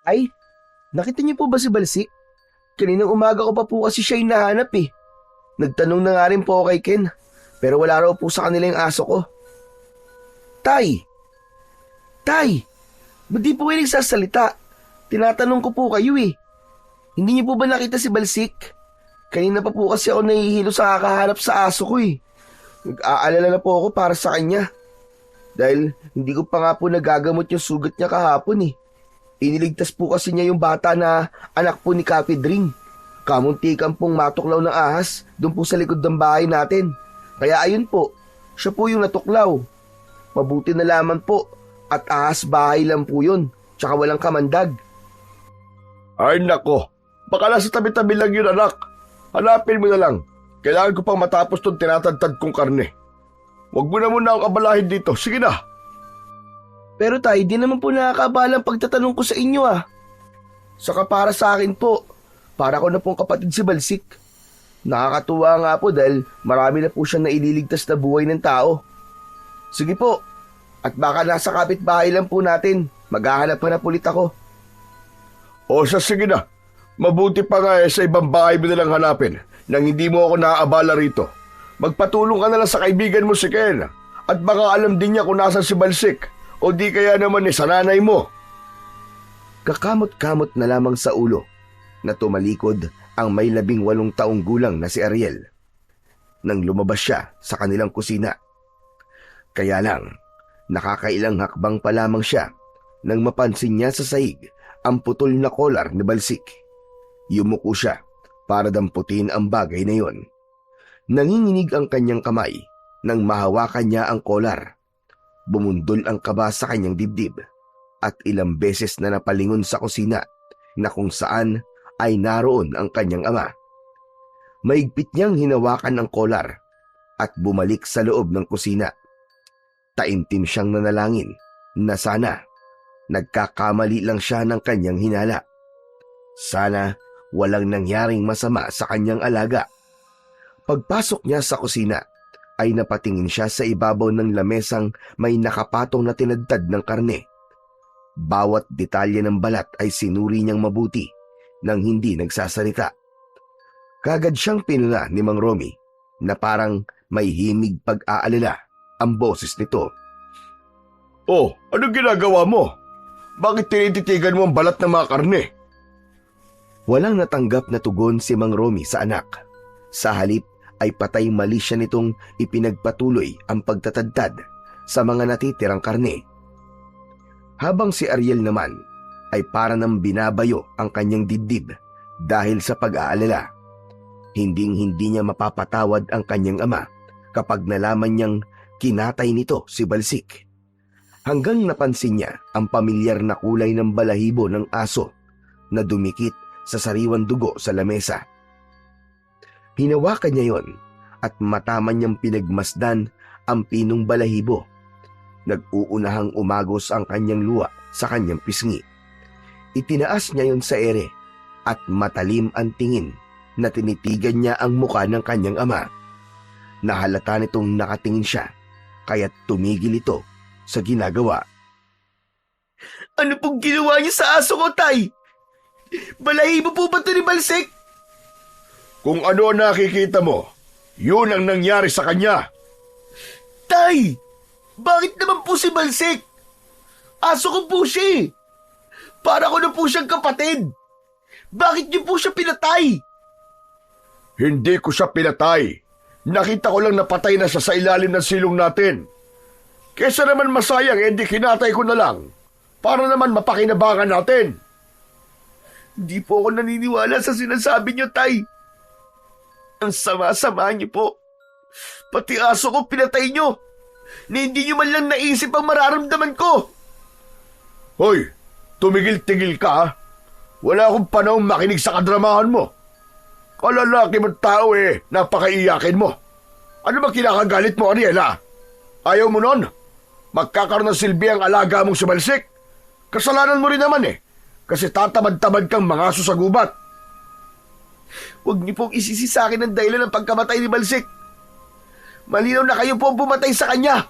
Ay, nakita niyo po ba si Balsik? Kaninang umaga ko pa po kasi siya hinahanap eh. Nagtanong na nga rin po ako kay Ken, pero wala raw po sa kanila yung aso ko. Tay! Tay! Ba't di po kayo nagsasalita? Tinatanong ko po kayo eh. Hindi niyo po ba nakita si Balsik? Kanina pa po kasi ako nahihilo sa kakahanap sa aso ko eh. Nag-aalala na po ako para sa kanya. Dahil hindi ko pa nga po nagagamot yung sugat niya kahapon eh. Iniligtas po kasi niya yung bata na anak po ni Kapidring. Kamuntikan pong matuklaw ng ahas doon po sa likod ng bahay natin. Kaya ayun po, siya po yung natuklaw. Mabuti na lamang po at ahas bahay lang po yun, tsaka walang kamandag. Ay nako, baka nasa tabi-tabi lang yun anak. Hanapin mo na lang. Kailangan ko pang matapos tong tinatagtad kong karne. Huwag mo na muna akong abalahin dito. Sige na. Pero tay, di naman po nakakabalang pagtatanong ko sa inyo ah. Saka para sa akin po, para ko na pong kapatid si Balsik. Nakakatuwa nga po dahil marami na po siyang naililigtas na buhay ng tao. Sige po, at baka nasa kapitbahay lang po natin. Maghahanap pa na ulit ako. O sige na. Mabuti pa nga sa ibang bahay mo nalang hanapin nang hindi mo ako naaabala rito. Magpatulong ka na lang sa kaibigan mo si Ken at baka alam din niya kung nasan si Balsik o di kaya naman sa nanay mo. Kakamot-kamot na lamang sa ulo na tumalikod ang may 18 taong gulang na si Ariel nang lumabas siya sa kanilang kusina. Kaya lang, nakakailang hakbang pa lamang siya nang mapansin niya sa sahig ang putol na kolar ni Balsik. Yumuko siya para damputin ang bagay na yon. Nanginginig ang kanyang kamay nang mahawakan niya ang kolar. Bumundol ang kaba sa kanyang dibdib at ilang beses na napalingon sa kusina na kung saan ay naroon ang kanyang ama. Maigpit niyang hinawakan ang kolar at bumalik sa loob ng kusina. Taimtim siyang nanalangin na sana nagkakamali lang siya ng kanyang hinala. Sana walang nangyaring masama sa kanyang alaga. Pagpasok niya sa kusina ay napatingin siya sa ibabaw ng lamesang may nakapatong na tinadtad ng karne. Bawat detalye ng balat ay sinuri niyang mabuti nang hindi nagsasalita. Kagad siyang pinuna ni Mang Romy na parang may himig pag-aalala ang boses nito. Oh, anong ginagawa mo? Bakit tinititigan mo ang balat ng mga karne? Walang natanggap na tugon si Mang Romy sa anak. Sa halip ay patay mali siya nitong ipinagpatuloy ang pagtatadtad sa mga natitirang karne. Habang si Ariel naman ay para nang binabayo ang kanyang dibdib dahil sa pag-aalala. Hinding-hindi niya mapapatawad ang kanyang ama kapag nalaman niyang kinatay nito si Balsik. Hanggang napansin niya ang pamilyar na kulay ng balahibo ng aso na dumikit sa sariwang dugo sa lamesa. Hinawakan niya yon at mataman niyang pinagmasdan ang pinong balahibo. Nag-uunahang umagos ang kanyang luha sa kanyang pisngi. Itinaas niya yon sa ere at matalim ang tingin na tinitigan niya ang muka ng kanyang ama. Nahalata nitong nakatingin siya kaya't tumigil ito sa ginagawa. Ano pong ginawa niya sa aso ko, Tay? Balahibo po ba ito ni Balsik? Kung ano ang nakikita mo, yun ang nangyari sa kanya. Tay! Bakit naman po si Balsik? Aso ko po siya eh. Para ko na po siyang kapatid. Bakit niyo po siya pinatay? Hindi ko siya pinatay. Nakita ko lang napatay na siya sa ilalim ng silong natin. Kesa naman masayang, hindi kinatay ko na lang. Para naman mapakinabangan natin. Hindi po ako naniniwala sa sinasabi niyo, Tay. Ang sama-sama niyo po. Pati aso ko pinatay niyo. Na hindi niyo man lang naisip ang mararamdaman ko. Hoy, tumigil-tigil ka ha. Wala akong panahon makinig sa kadramahan mo. Kalalaki mong tao napakaiyakin mo. Ano ba kinakagalit mo, Ariela? Ayaw mo nun? Magkakaroon ng silbi ang alaga mong si Balsik. Kasalanan mo rin naman kasi tatamad-tamad kang mangaso sa gubat. Huwag niyo pong isisi sa akin ang dahilan ng pagkamatay ni Balsik. Malinaw na kayo po ang pumatay sa kanya.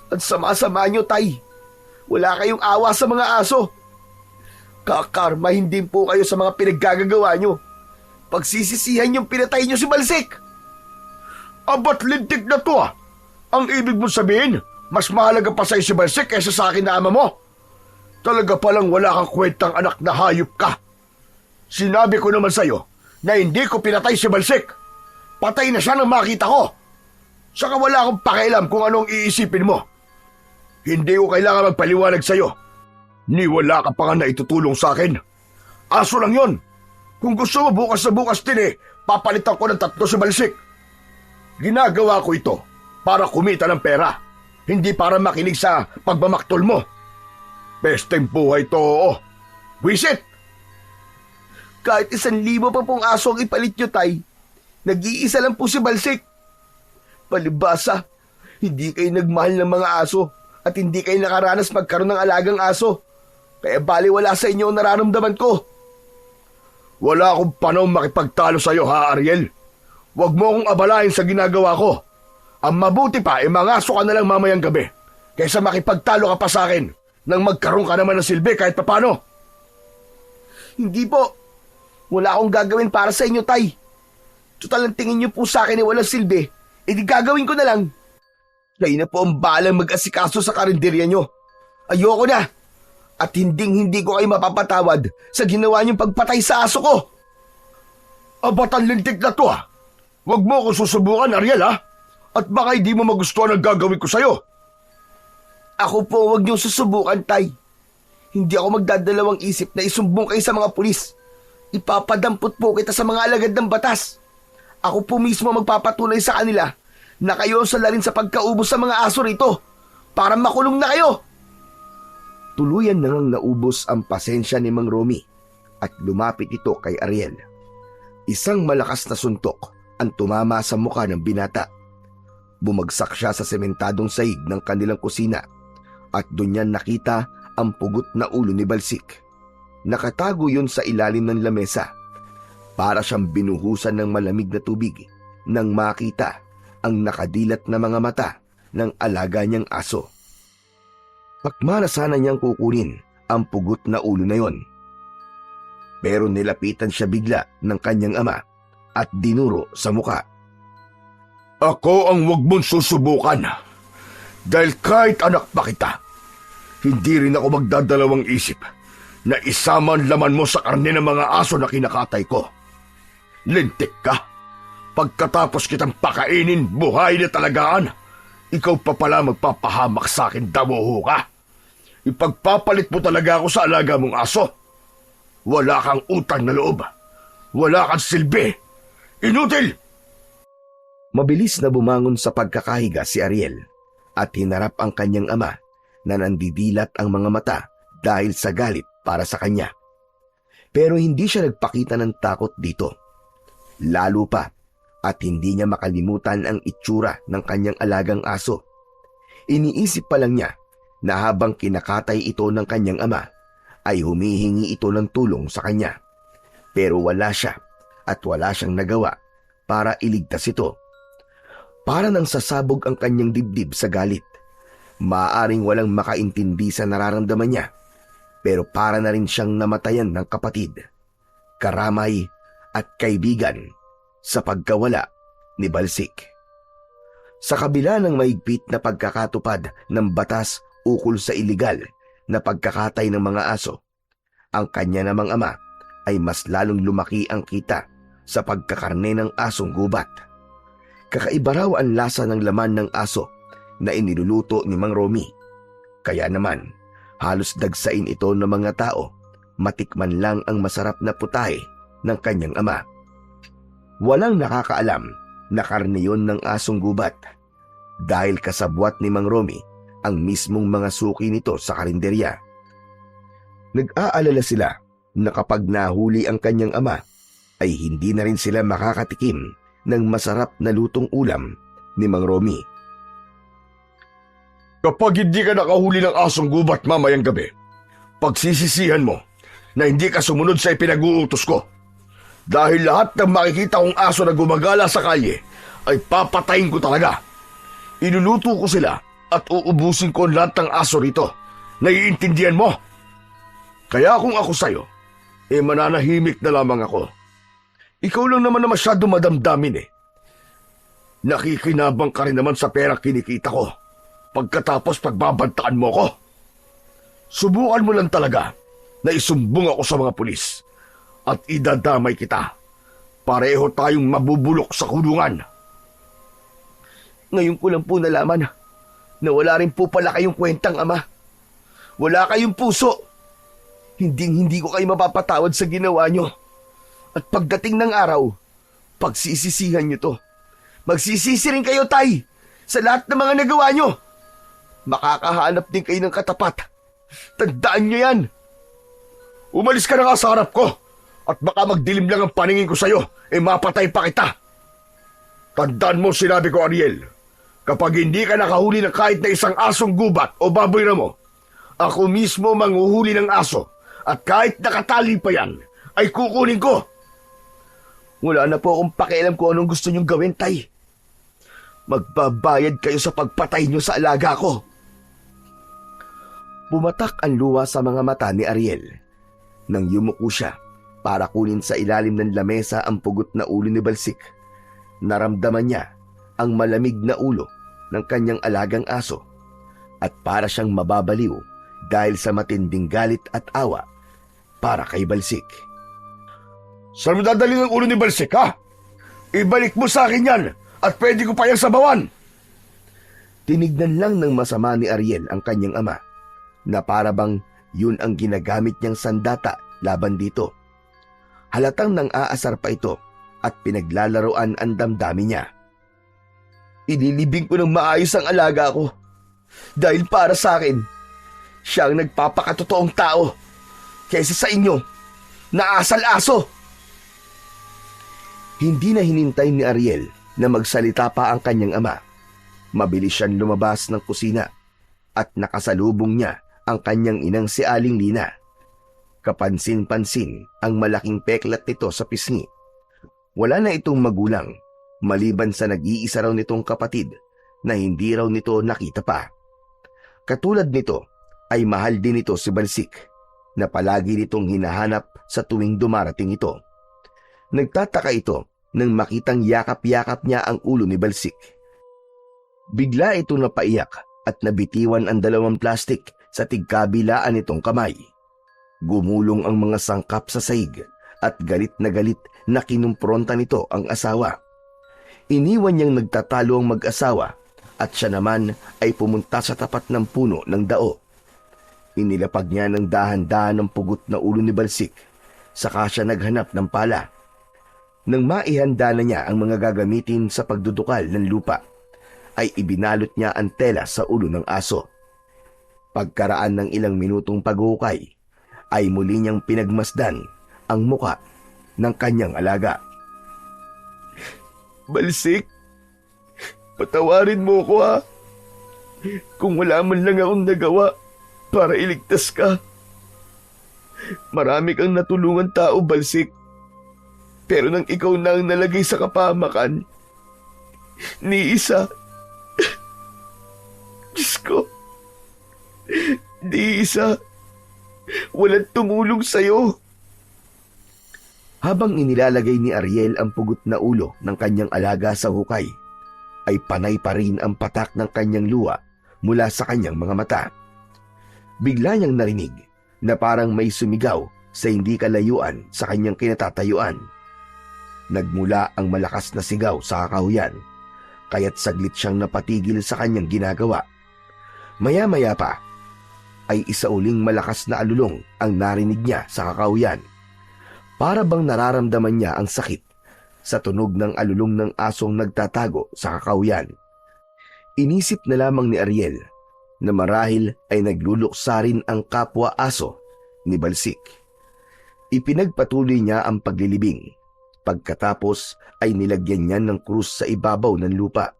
At sama-sama niyo, Tay. Wala kayong awa sa mga aso. Kakarma hindi po kayo sa mga pinaggagawa nyo. Pagsisisihan yung pinatay nyo si Balsik. Abat lintik na to ah. Ang ibig mong sabihin, mas mahalaga pa sa'yo si Balsik kaysa sa akin na ama mo. Talaga palang wala kang kwentang anak na hayop ka. Sinabi ko naman sa'yo na hindi ko pinatay si Balsik. Patay na siya nang makita ko. Saka wala akong pakialam kung anong iisipin mo. Hindi ko kailangan magpaliwanag sa'yo. Ni wala ka pa nga na itutulong sa akin. Aso lang yon. Kung gusto mo bukas na bukas din papalitan ko ng 3 si Balsik. Ginagawa ko ito para kumita ng pera, hindi para makinig sa pagmamaktol mo. Pesteng buhay to, oo. Wisit! Kahit 1,000 pa pong aso ang ipalit nyo, Tay. Nag-iisa lang po si Balsik. Palibasa, hindi kayo nagmahal ng mga aso at hindi kayo nakaranas magkaroon ng alagang aso. Kaya baliwala sa inyo ang nararamdaman ko. Wala akong panahon makipagtalo sa'yo, ha, Ariel? Huwag mo akong abalahin sa ginagawa ko. Ang mabuti pa, mangaso ka na lang mamayang gabi kaysa makipagtalo ka pa sa akin nang magkaroon ka naman ng silbi kahit papano. Hindi po. Wala akong gagawin para sa inyo, Tay. Total ang tingin niyo po sa akin walang silbi, di gagawin ko na lang. Kayo na po ang balang mag-asikaso sa karinderya nyo. Ayoko na. At hindi ko kayo mapapatawad sa ginawa niyong pagpatay sa aso ko. Abatan lintik na to, ha? Huwag mo akong susubukan, Ariel, ha? At baka hindi mo magustuhan ang gagawin ko sa'yo. Ako po huwag niyong susubukan, Tay. Hindi ako magdadalawang isip na isumbong kayo sa mga pulis. Ipapadampot po kita sa mga alagad ng batas. Ako po mismo magpapatunay sa kanila na kayo ang salarin sa pagkaubos sa mga aso rito para makulong na kayo. Tuluyan na ngang naubos ang pasensya ni Mang Romy at lumapit ito kay Ariel. Isang malakas na suntok ang tumama sa mukha ng binata. Bumagsak siya sa sementadong sahig ng kanilang kusina at doon niya nakita ang pugot na ulo ni Balsik. Nakatago yun sa ilalim ng lamesa. Para siyang binuhusan ng malamig na tubig nang makita ang nakadilat na mga mata ng alaga niyang aso. Pakmana sana niyang kukunin ang pugot na ulo na yon. Pero nilapitan siya bigla ng kanyang ama at dinuro sa muka. Ako ang huwag mong susubukan. Dahil kahit anak pa kita, hindi rin ako magdadalawang isip na isama ang laman mo sa karne ng mga aso na kinakatay ko. Lintik ka. Pagkatapos kitang pakainin, buhay na talagaan, ikaw pa pala magpapahamak sa akin, damuho ka. Ipagpapalit mo talaga ako sa alaga mong aso. Wala kang utang na loob. Wala kang silbi. Inutil! Mabilis na bumangon sa pagkakahiga si Ariel at hinarap ang kanyang ama na nandidilat ang mga mata dahil sa galit para sa kanya. Pero hindi siya nagpakita ng takot dito. Lalo pa at hindi niya makalimutan ang itsura ng kanyang alagang aso. Iniisip pa lang niya na habang kinakatay ito ng kanyang ama, ay humihingi ito ng tulong sa kanya. Pero wala siya at wala siyang nagawa para iligtas ito. Para nang sasabog ang kanyang dibdib sa galit. Maaaring walang makaintindi sa nararamdaman niya, pero para na rin siyang namatayan ng kapatid, karamay at kaibigan sa pagkawala ni Balsik. Sa kabila ng mahigpit na pagkakatupad ng batas ukol sa iligal na pagkakatay ng mga aso, ang kanya namang ama ay mas lalong lumaki ang kita sa pagkakarne ng asong gubat. Kakaiba raw ang lasa ng laman ng aso na iniluluto ni Mang Romy. Kaya naman, halos dagsain ito ng mga tao, matikman lang ang masarap na putahe ng kanyang ama. Walang nakakaalam na karne yon ng asong gubat dahil kasabwat ni Mang Romy ang mismong mga suki nito sa karinderya. Nag-aalala sila na kapag nahuli ang kanyang ama, ay hindi na rin sila makakatikim ng masarap na lutong ulam ni Mang Romy. Kapag hindi ka nakahuli ng asong gubat mamayang gabi, pagsisisihan mo na hindi ka sumunod sa ipinag-uutos ko. Dahil lahat ng makikita kong aso na gumagala sa kalye ay papatayin ko talaga. Inuluto ko sila at uubusin ko lahat ng aso rito. Naiintindihan mo? Kaya kung ako sa'yo, mananahimik na lamang ako. Ikaw lang naman na masyado madamdamin eh. Nakikinabang ka rin naman sa pera kinikita ko. Pagkatapos pagbabantaan mo ko. Subukan mo lang talaga na isumbong ako sa mga pulis at idadamay kita. Pareho tayong mabubulok sa kulungan. Ngayon ko lang po nalaman na wala rin po pala kayong kwentang, Ama. Wala kayong puso. Hindi ko kayo mapapatawad sa ginawa nyo. At pagdating ng araw, pagsisisihan nyo to. Magsisisi rin kayo, Tay, sa lahat ng mga nagawa nyo. Makakahanap din kayo ng katapat. Tandaan nyo yan. Umalis ka na nga sa harap ko at baka magdilim lang ang paningin ko sa'yo, mapatay pa kita. Tandaan mo sinabi ko, Ariel. Kapag hindi ka nakahuli ng kahit na isang asong gubat o baboy na mo, ako mismo manghuhuli ng aso at kahit nakatali pa yan, ay kukunin ko. Wala na po akong pakialam kung anong gusto nyong gawin, Tay. Magbabayad kayo sa pagpatay nyo sa alaga ko. Bumatak ang luha sa mga mata ni Ariel nang yumuko siya para kunin sa ilalim ng lamesa ang pugot na ulo ni Balsik. Naramdaman niya ang malamig na ulo ng kanyang alagang aso at para siyang mababaliw dahil sa matinding galit at awa para kay Balsik. Saan mo dadalhin ang ulo ni Balsik, ha? Ibalik mo sa akin yan at pwede ko pa yung sabawan. Tinignan lang ng masama ni Ariel ang kanyang ama na para bang yun ang ginagamit niyang sandata laban dito. Halatang nang aasar pa ito at pinaglalaroan ang damdamin niya. Ililibing ko ng maayos ang alaga ko dahil para sa akin, siya ang nagpapakatotoong tao kaysa sa inyo na asal-aso. Hindi na hinintay ni Ariel na magsalita pa ang kanyang ama. Mabilis siyang lumabas ng kusina at nakasalubong niya ang kanyang inang si Aling Lina. Kapansin-pansin ang malaking peklat nito sa pisngi. Wala na itong magulang, maliban sa nag-iisa raw nitong kapatid na hindi raw nito nakita pa. Katulad nito ay mahal din ito si Balsik na palagi nitong hinahanap sa tuwing dumarating ito. Nagtataka ito nang makitang yakap-yakap niya ang ulo ni Balsik. Bigla itong napaiyak at nabitiwan ang 2 plastik sa tigkabilaan nitong kamay. Gumulong ang mga sangkap sa sahig at galit na kinumpronta nito ang asawa. Iniwan niyang nagtatalo ang mag-asawa at siya naman ay pumunta sa tapat ng puno ng dao. Inilapag niya ng dahan-dahan ang pugot na ulo ni Balsik, saka siya naghanap ng pala. Nang maihanda na niya ang mga gagamitin sa pagdudukal ng lupa, ay ibinalot niya ang tela sa ulo ng aso. Pagkaraan ng ilang minutong paghukay, ay muli niyang pinagmasdan ang muka ng kanyang alaga. Balsik, patawarin mo ko, ha. Kung wala man lang akong nagawa para iligtas ka. Marami kang natulungan tao, Balsik. Pero nang ikaw na ang nalagay sa kapahamakan, ni isa, Diyos ko, di isa, walang tumulong sa'yo. Habang inilalagay ni Ariel ang pugot na ulo ng kanyang alaga sa hukay, ay panay pa rin ang patak ng kanyang luha mula sa kanyang mga mata. Bigla niyang narinig na parang may sumigaw sa hindi kalayuan sa kanyang kinatatayuan. Nagmula ang malakas na sigaw sa kakahuyan, kaya't saglit siyang napatigil sa kanyang ginagawa. Maya-maya pa, ay isa uling malakas na alulong ang narinig niya sa kakahuyan. Para bang nararamdaman niya ang sakit sa tunog ng alulong ng asong nagtatago sa kakahuyan. Inisip na lamang ni Ariel na marahil ay nagluluksa rin ang kapwa aso ni Balsik. Ipinagpatuloy niya ang paglilibing. Pagkatapos ay nilagyan niya ng krus sa ibabaw ng lupa.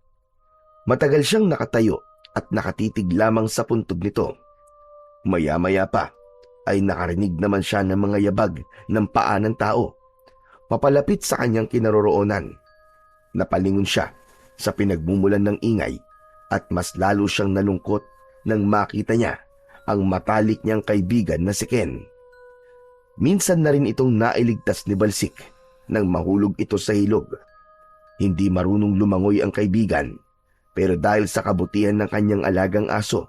Matagal siyang nakatayo at nakatitig lamang sa puntod nito. Maya-maya pa ay nakarinig naman siya ng mga yabag ng paa ng tao. Papalapit sa kanyang kinaroroonan. Napalingon siya sa pinagmumulan ng ingay at mas lalo siyang nalungkot nang makita niya ang matalik niyang kaibigan na si Ken. Minsan na rin itong nailigtas ni Balsik nang mahulog ito sa ilog. Hindi marunong lumangoy ang kaibigan, pero dahil sa kabutihan ng kanyang alagang aso,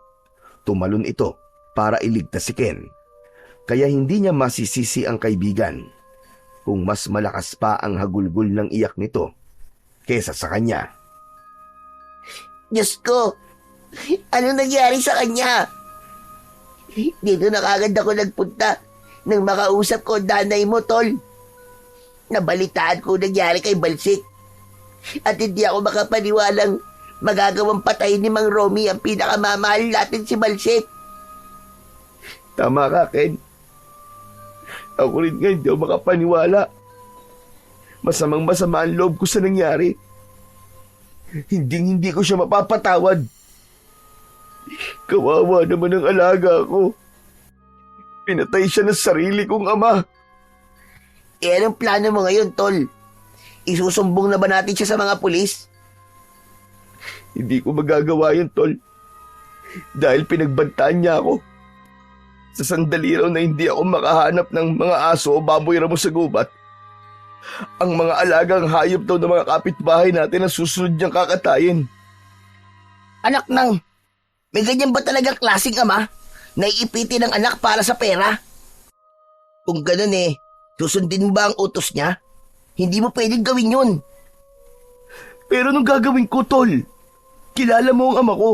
tumalon ito para iligtas si Ken. Kaya hindi niya masisisi ang kaibigan kung mas malakas pa ang hagulgol ng iyak nito kesa sa kanya. Diyos ko, ano nangyari sa kanya? Dito na kagad ako nagpunta nang makausap ko ang nanay mo, tol. Nabalitaan ko nangyari kay Balsik. At hindi ako makapaniwalang magagawang patay ni Mang Romy ang pinakamamahal natin si Balsik. Tama ka, Ken. Ako rin nga hindi ako makapaniwala. Masamang-masama ang loob ko sa nangyari. Hindi ko siya mapapatawad. Kawawa naman ang alaga ko. Pinatay siya ng sarili kong ama. Eh, anong plano mo ngayon, tol? Isusumbong na ba natin siya sa mga pulis? Hindi ko magagawa yun, tol. Dahil pinagbantaan niya ako. Sa sandali raw na hindi ako makahanap ng mga aso o baboy ramo sa gubat, ang mga alagang hayop daw ng mga kapitbahay natin ang susunod niyang kakatayin. Anak nang, may ganyan ba talagang klaseng ama? Naiipitin ng anak para sa pera? Kung ganun susundin mo ba ang utos niya? Hindi mo pwedeng gawin yun. Pero nung gagawin ko, tol, kilala mo ang ama ko.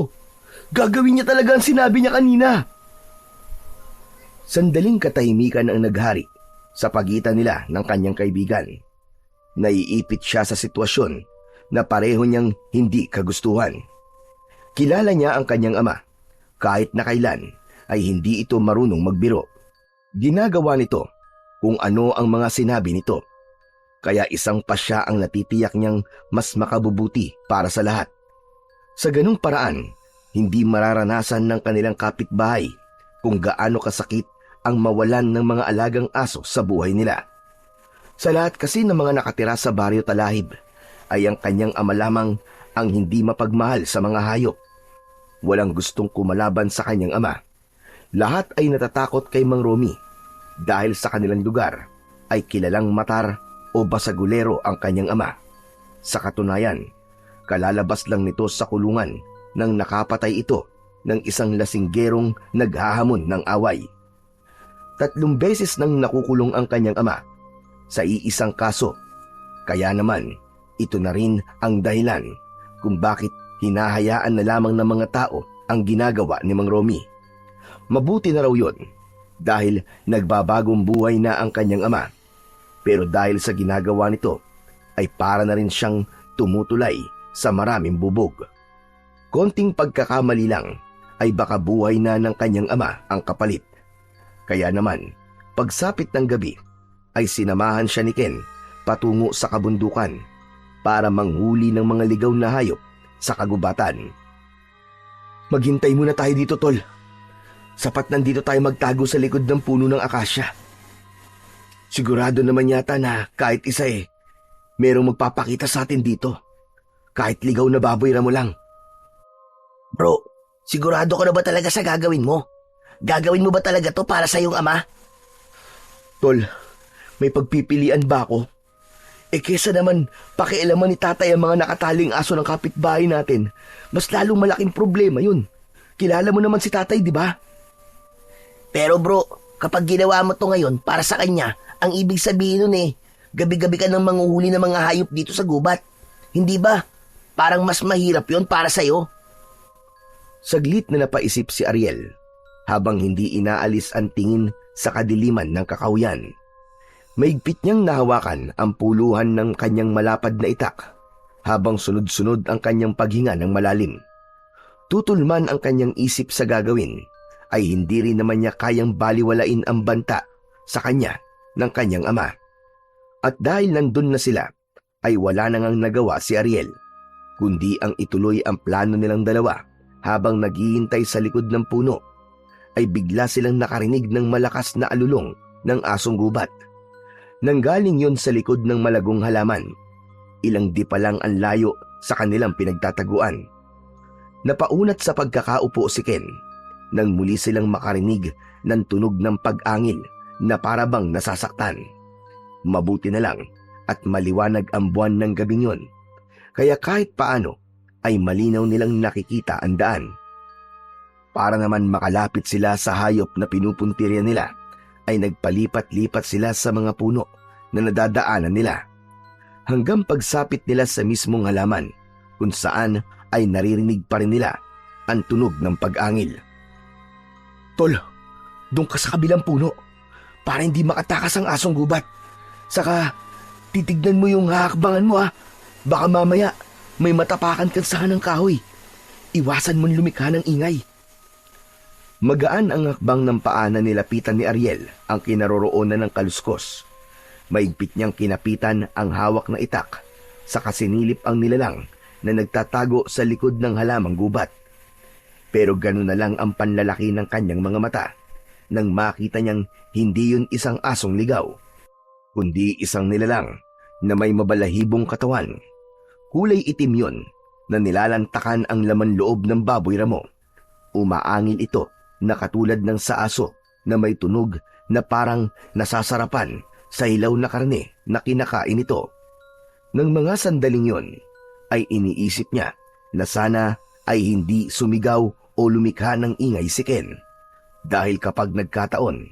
Gagawin niya talaga ang sinabi niya kanina. Sandaling katahimikan ang naghari sa pagitan nila ng kanyang kaibigan. Naiipit siya sa sitwasyon na pareho niyang hindi kagustuhan. Kilala niya ang kanyang ama. Kahit na kailan ay hindi ito marunong magbiro. Ginagawa nito kung ano ang mga sinabi nito. Kaya isang pasya ang natitiyak niyang mas makabubuti para sa lahat. Sa ganung paraan, hindi mararanasan ng kanilang kapitbahay kung gaano kasakit ang mawalan ng mga alagang aso sa buhay nila. Sa lahat kasi ng mga nakatira sa Baryo Talahib, ay ang kanyang ama lamang ang hindi mapagmahal sa mga hayop. Walang gustong kumalaban sa kanyang ama. Lahat ay natatakot kay Mang Romy dahil sa kanilang lugar ay kilalang matar o basagulero ang kanyang ama. Sa katunayan, kalalabas lang nito sa kulungan nang nakapatay ito ng isang lasinggerong naghahamon ng away. 3 beses nang nakukulong ang kanyang ama sa iisang kaso. Kaya naman, ito na rin ang dahilan kung bakit hinahayaan na lamang ng mga tao ang ginagawa ni Mang Romy. Mabuti na raw yun dahil nagbabagong buhay na ang kanyang ama. Pero dahil sa ginagawa nito ay para na rin siyang tumutulay sa maraming bubog. Konting pagkakamali lang ay baka buhay na ng kanyang ama ang kapalit. Kaya naman, pagsapit ng gabi ay sinamahan siya ni Ken patungo sa kabundukan para manghuli ng mga ligaw na hayop sa kagubatan. Maghintay muna tayo dito, tol. Sapat nandito tayo magtago sa likod ng puno ng akasya. Sigurado naman yata na kahit isa merong magpapakita sa atin dito. Kahit ligaw na baboy ramo lang. Bro, sigurado ka na ba talaga sa gagawin mo? Gagawin mo ba talaga to para sa iyong ama? Tol, may pagpipilian ba ako? Kesa naman pakialaman ni tatay ang mga nakataling aso ng kapitbahay natin, mas lalong malaking problema yun. Kilala mo naman si tatay, di ba? Pero bro, kapag ginawa mo to ngayon para sa kanya, ang ibig sabihin nun gabi-gabi ka nang manguhuli ng mga hayop dito sa gubat. Hindi ba? Parang mas mahirap yon para sa'yo. Saglit na napaisip si Ariel habang hindi inaalis ang tingin sa kadiliman ng kakahuyan. Maigpit niyang nahawakan ang puluhan ng kanyang malapad na itak habang sunod-sunod ang kanyang paghinga ng malalim. Tutol man ang kanyang isip sa gagawin, ay hindi rin naman niya kayang baliwalain ang banta sa kanya ng kanyang ama. At dahil nandun na sila, ay wala na ngang nagawa si Ariel, kundi ang ituloy ang plano nilang dalawa. Habang naghihintay sa likod ng puno, ay bigla silang nakarinig ng malakas na alulong ng asong gubat. Nanggaling yon sa likod ng malagong halaman. Ilang di pa lang ang layo sa kanilang pinagtataguan. Napaunat sa pagkakaupo si Ken nang muli silang makarinig ng tunog ng pag-angil na parabang nasasaktan. Mabuti na lang at maliwanag ang buwan ng gabing yun, kaya kahit paano ay malinaw nilang nakikita ang daan. Para naman makalapit sila sa hayop na pinupuntirya nila, ay nagpalipat-lipat sila sa mga puno na nadadaanan nila, hanggang pagsapit nila sa mismong halaman kung saan ay naririnig pa rin nila ang tunog ng pag-angil. Tol, doon ka sa kabilang puno para hindi makatakas ang asong gubat. Saka, titignan mo yung hahakbangan mo, ha. Baka mamaya may matapakan kang sahan ng kahoy. Iwasan mong lumikha ng ingay. Magaan ang hakbang ng paa na nilapitan ni Ariel ang kinaroroonan ng kaluskos. Maigpit niyang kinapitan ang hawak na itak, saka sinilip ang nilalang na nagtatago sa likod ng halamang gubat. Pero gano'n na lang ang panlalaki ng kanyang mga mata nang makita niyang hindi yun isang asong ligaw, kundi isang nilalang na may mabalahibong katawan. Kulay itim yun na nilalantakan ang laman loob ng baboy ramo. Umaangil ito na katulad ng sa aso na may tunog na parang nasasarapan sa hilaw na karne na kinakain ito. Nang mga sandaling yon, ay iniisip niya na sana ay hindi sumigaw o lumikha ng ingay si Ken. Dahil kapag nagkataon,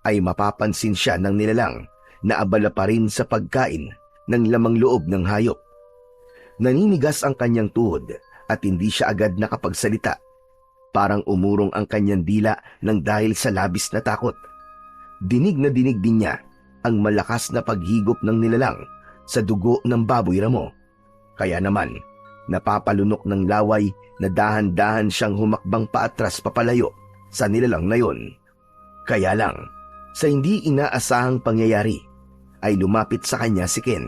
ay mapapansin siya ng nilalang na abala pa rin sa pagkain ng lamang loob ng hayop. Naninigas ang kanyang tuhod at hindi siya agad nakapagsalita. Parang umurong ang kanyang dila ng dahil sa labis na takot. Dinig na dinig din niya ang malakas na paghigop ng nilalang sa dugo ng baboy ramo. Kaya naman, napapalunok ng laway na dahan-dahan siyang humakbang paatras papalayo sa nilalang na yon. Kaya lang, sa hindi inaasahang pangyayari, ay lumapit sa kanya si Ken.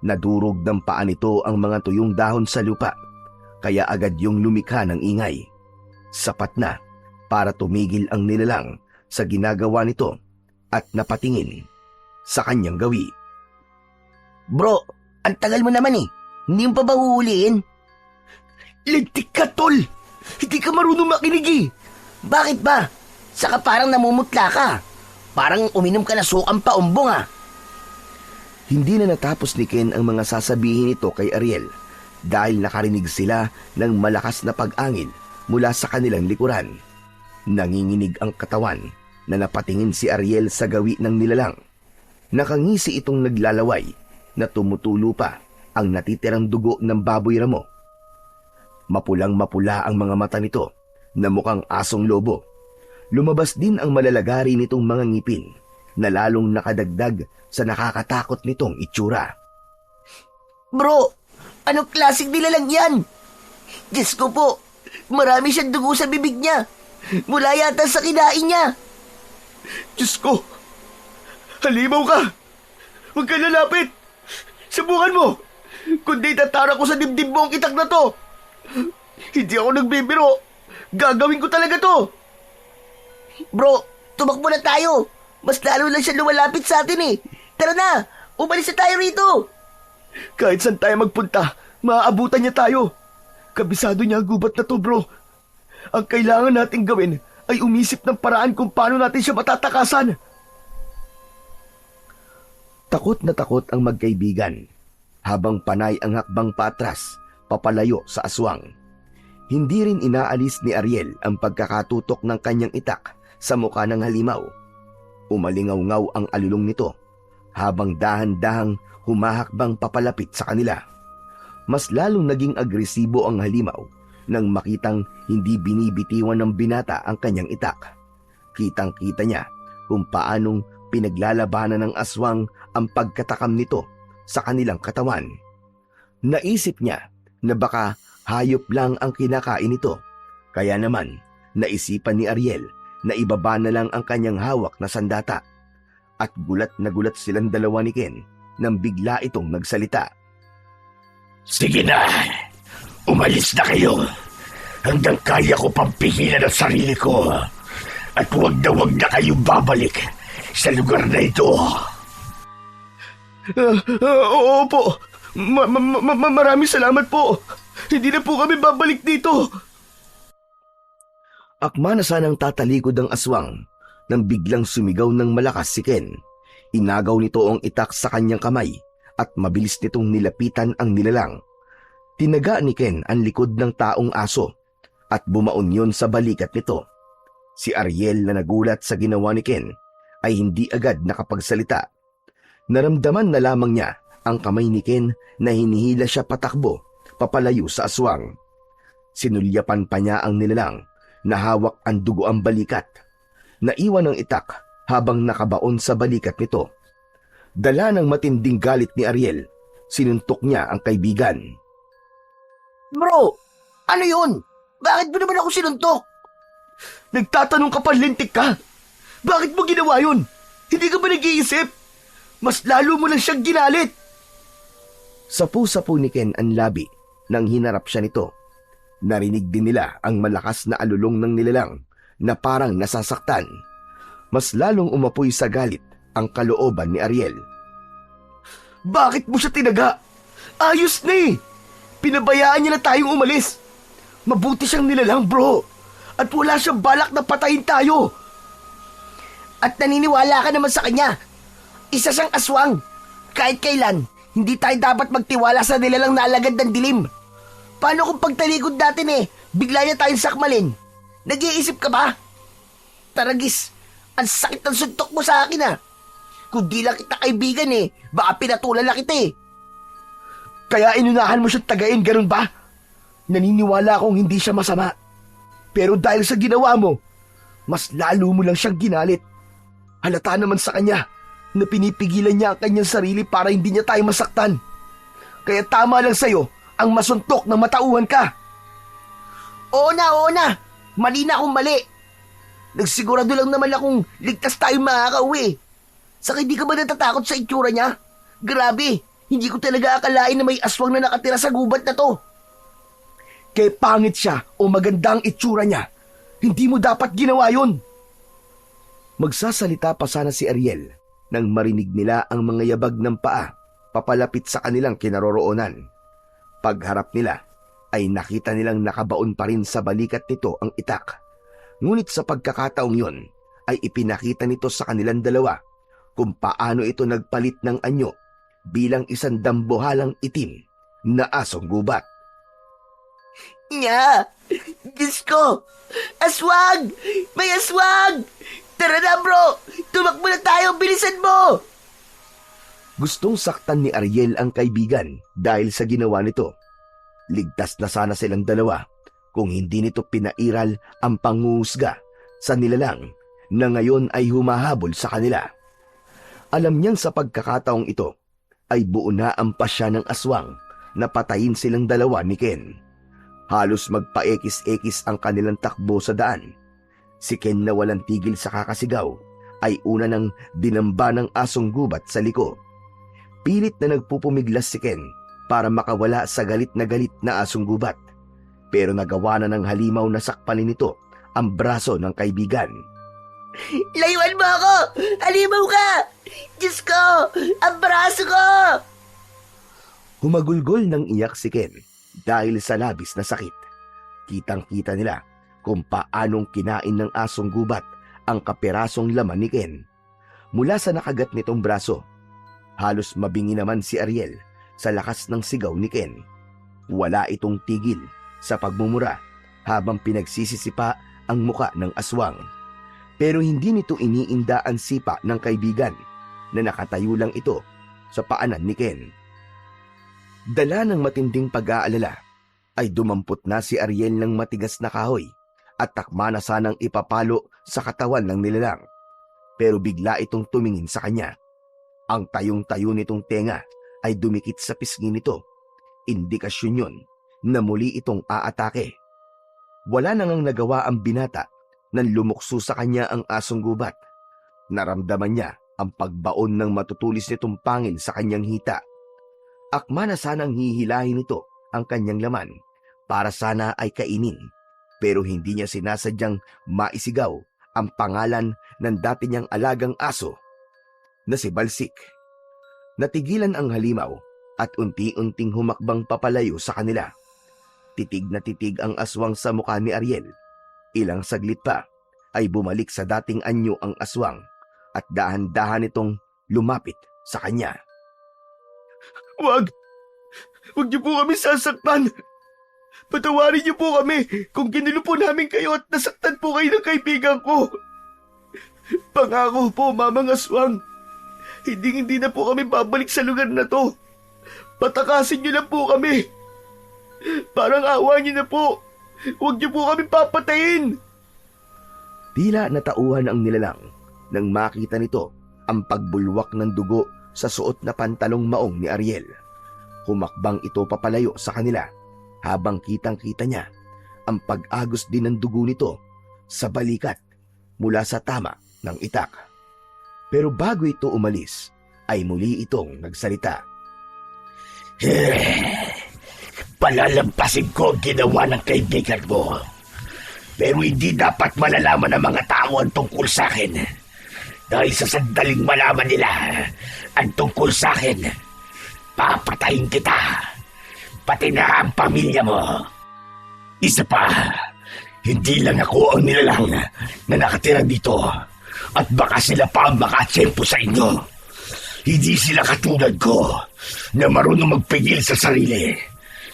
Nadurog ng paa nito ang mga tuyong dahon sa lupa, kaya agad yung lumikha ng ingay. Sapat na para tumigil ang nilalang sa ginagawa nito at napatingin sa kanyang gawi. Bro, ang tagal mo naman eh. Hindi mo pa ba huhulihin? Lintik ka, tol! Hindi ka marunong makinig eh! Bakit ba? Saka parang namumutla ka. Parang uminom ka na sukang paumbong ah. Hindi na natapos ni Ken ang mga sasabihin nito kay Ariel dahil nakarinig sila ng malakas na pag-angil mula sa kanilang likuran. Nanginginig ang katawan na napatingin si Ariel sa gawi ng nilalang. Nakangisi itong naglalaway na tumutulo pa ang natitirang dugo ng baboy ramo. Mapulang-mapula ang mga mata nito na mukhang asong lobo. Lumabas din ang malalagari nitong mga ngipin na lalong nakadagdag sa nakakatakot nitong itsura. Bro, anong klaseng nilalang yan? Diyos ko po, marami siyang dugo sa bibig niya. Mula yata sa kinain niya. Diyos ko! Halimaw ka! Huwag ka lalapit! Subukan mo! Kundi tatara ko sa dibdib mo ang itak na to! Hindi ako nagbibiro! Gagawin ko talaga to! Bro, tumakbo na tayo. Mas lalo lang siya lumalapit sa atin eh. Tara na, umalis na tayo rito. Kahit saan tayo magpunta, maaabutan niya tayo. Kabisado niya ang gubat na to, bro. Ang kailangan nating gawin ay umisip ng paraan kung paano natin siya matatakasan. Takot na takot ang magkaibigan habang panay ang hakbang paatras, papalayo sa aswang. Hindi rin inaalis ni Ariel ang pagkakatutok ng kanyang itak sa mukha ng halimaw. Umalingaw-ngaw ang alulong nito habang dahan-dahang humahakbang papalapit sa kanila. Mas lalong naging agresibo ang halimaw nang makitang hindi binibitiwan ng binata ang kanyang itak. Kitang-kita niya kung paanong pinaglalabanan ng aswang ang pagkatakam nito sa kanilang katawan. Naisip niya na baka hayop lang ang kinakain nito. Kaya naman, naisipan ni Ariel na ibaba na lang ang kanyang hawak na sandata. At gulat na gulat silang dalawa ni Ken nang bigla itong nagsalita. Sige na, umalis na kayo hanggang kaya ko pang pigilan ang sarili ko. At huwag na kayong babalik sa lugar na ito. Opo, maraming salamat po. Hindi na po kami babalik dito. Akma na sanang tatalikod ang aswang nang biglang sumigaw ng malakas si Ken. Inagaw nito ang itak sa kanyang kamay at mabilis nitong nilapitan ang nilalang. Tinaga ni Ken ang likod ng taong aso at bumaon yon sa balikat nito. Si Ariel na nagulat sa ginawa ni Ken ay hindi agad nakapagsalita. Naramdaman na lamang niya ang kamay ni Ken na hinihila siya patakbo, papalayo sa aswang. Sinulyapan pa niya ang nilalang na hawak ang dugo ang balikat. Naiwan ang itak habang nakabaon sa balikat nito. Dala ng matinding galit ni Ariel, sinuntok niya ang kaibigan. Bro, ano yun? Bakit mo naman ako sinuntok? Nagtatanong ka pa, lintik ka? Bakit mo ginawa yun? Hindi ka ba nag-iisip? Mas lalo mo lang siyang ginalit. Sapu-sapu ni Ken ang labi nang hinarap siya nito. Narinig din nila ang malakas na alulong ng nilalang na parang nasasaktan. Mas lalong umapoy sa galit ang kalooban ni Ariel. Bakit mo siya tinaga? Ayos na eh! Pinabayaan niya na tayong umalis. Mabuti siyang nilalang, bro. At wala siyang balak na patayin tayo. At naniniwala ka naman sa kanya. Isa siyang aswang. Kahit kailan, hindi tayo dapat magtiwala sa nilalang na alagad ng dilim. Paano kung pagtalikod natin bigla niya tayong sakmalin? Nag-iisip ka ba? Taragis, ang sakit ng suntok mo sa akin Kung di lang kita kaibigan baka pinatulan lang kita Kaya inunahan mo siyang tagain, ganun ba? Naniniwala akong hindi siya masama. Pero dahil sa ginawa mo, mas lalo mo lang siyang ginalit. Halata naman sa kanya na pinipigilan niya ang kanyang sarili para hindi niya tayo masaktan. Kaya tama lang sa'yo ang masuntok ng matauhan ka. Oo na. Mali na akong mali. Nagsigurado lang naman akong ligtas tayong makakauwi. Saka hindi ka ba natatakot sa itsura niya? Grabe, hindi ko talaga akalain na may aswang na nakatira sa gubat na to. Kaya pangit siya o maganda ang itsura niya, hindi mo dapat ginawa yun. Magsasalita pa sana si Ariel nang marinig nila ang mga yabag ng paa papalapit sa kanilang kinaroroonan. Pagharap nila ay nakita nilang nakabaon pa rin sa balikat nito ang itak. Ngunit sa pagkakataong yun ay ipinakita nito sa kanilang dalawa kung paano ito nagpalit ng anyo bilang isang dambuhalang itim na asong gubat. Nya! Diyos ko! Aswang! May aswang! Tara na, bro! Tumakbo na tayo! Bilisan mo! Gustong saktan ni Ariel ang kaibigan dahil sa ginawa nito. Ligtas na sana silang dalawa kung hindi nito pinairal ang panghuhusga sa nilalang na ngayon ay humahabol sa kanila. Alam niyang sa pagkakataong ito ay buo na ang pasya ng aswang na patayin silang dalawa ni Ken. Halos magpaekis-ekis ang kanilang takbo sa daan. Si Ken na walang tigil sa kakasigaw ay una nang dinamba ng asong gubat sa liko. Pilit na nagpupumiglas si Ken para makawala sa galit na asong gubat. Pero nagawa na ng halimaw na sakpalin nito ang braso ng kaibigan. Layuan mo ako! Halimaw ka! Diyos ko! Ang braso ko! Humagulgol ng iyak si Ken dahil sa labis na sakit. Kitang-kita nila kung paanong kinain ng asong gubat ang kapirasong laman ni Ken. Mula sa nakagat nitong braso, halos mabingi naman si Ariel sa lakas ng sigaw ni Ken. Wala itong tigil sa pagmumura habang pinagsisisipa ang muka ng aswang. Pero hindi nito iniinda ang sipa ng kaibigan na nakatayo lang ito sa paanan ni Ken. Dala ng matinding pag-aalala ay dumampot na si Ariel ng matigas na kahoy at takma na sanang ipapalo sa katawan ng nilalang. Pero bigla itong tumingin sa kanya. Ang tayong-tayo nitong tenga ay dumikit sa pisngi nito. Indikasyon yun na muli itong aatake. Wala nang nagawa ang binata nang lumukso sa kanya ang asong gubat. Naramdaman niya ang pagbaon ng matutulis nitong pangil sa kanyang hita. Akma na sanang hihilahin nito ang kanyang laman para sana ay kainin, pero hindi niya sinasadyang maisigaw ang pangalan ng dati niyang alagang aso na si Balsik. Natigilan ang halimaw at unti-unting humakbang papalayo sa kanila. Titig na titig ang aswang sa mukha ni Ariel. Ilang saglit pa ay bumalik sa dating anyo ang aswang at dahan-dahan itong lumapit sa kanya. Wag! Huwag niyo po kami sasaktan! Patawarin niyo po kami kung ginulo po namin kayo at nasaktan po kayo ng kaibigan ko. Pangako po, Mamang Aswang, hindi na po kami babalik sa lugar na to. Patakasin niyo lang po kami. Parang awa niyo na po. Huwag niyo po kami papatayin. Tila natauhan ang nilalang nang makita nito ang pagbulwak ng dugo sa suot na pantalong maong ni Ariel. Humakbang ito papalayo sa kanila habang kitang-kita niya ang pag-agos din ng dugo nito sa balikat mula sa tama ng itak. Pero bago ito umalis, ay muli itong nagsalita. Palalampasin ko ang ginawa ng kaibigan mo. Pero hindi dapat malalaman ng mga tao ang tungkol sa akin. Dahil sa sandaling malaman nila ang tungkol sa akin, papatayin kita. Pati na ang pamilya mo. Isa pa, hindi lang ako ang nilalang na nakatira dito. At baka sila pa ang makatsempo sa inyo. Hindi sila katulad ko na marunong magpigil sa sarili.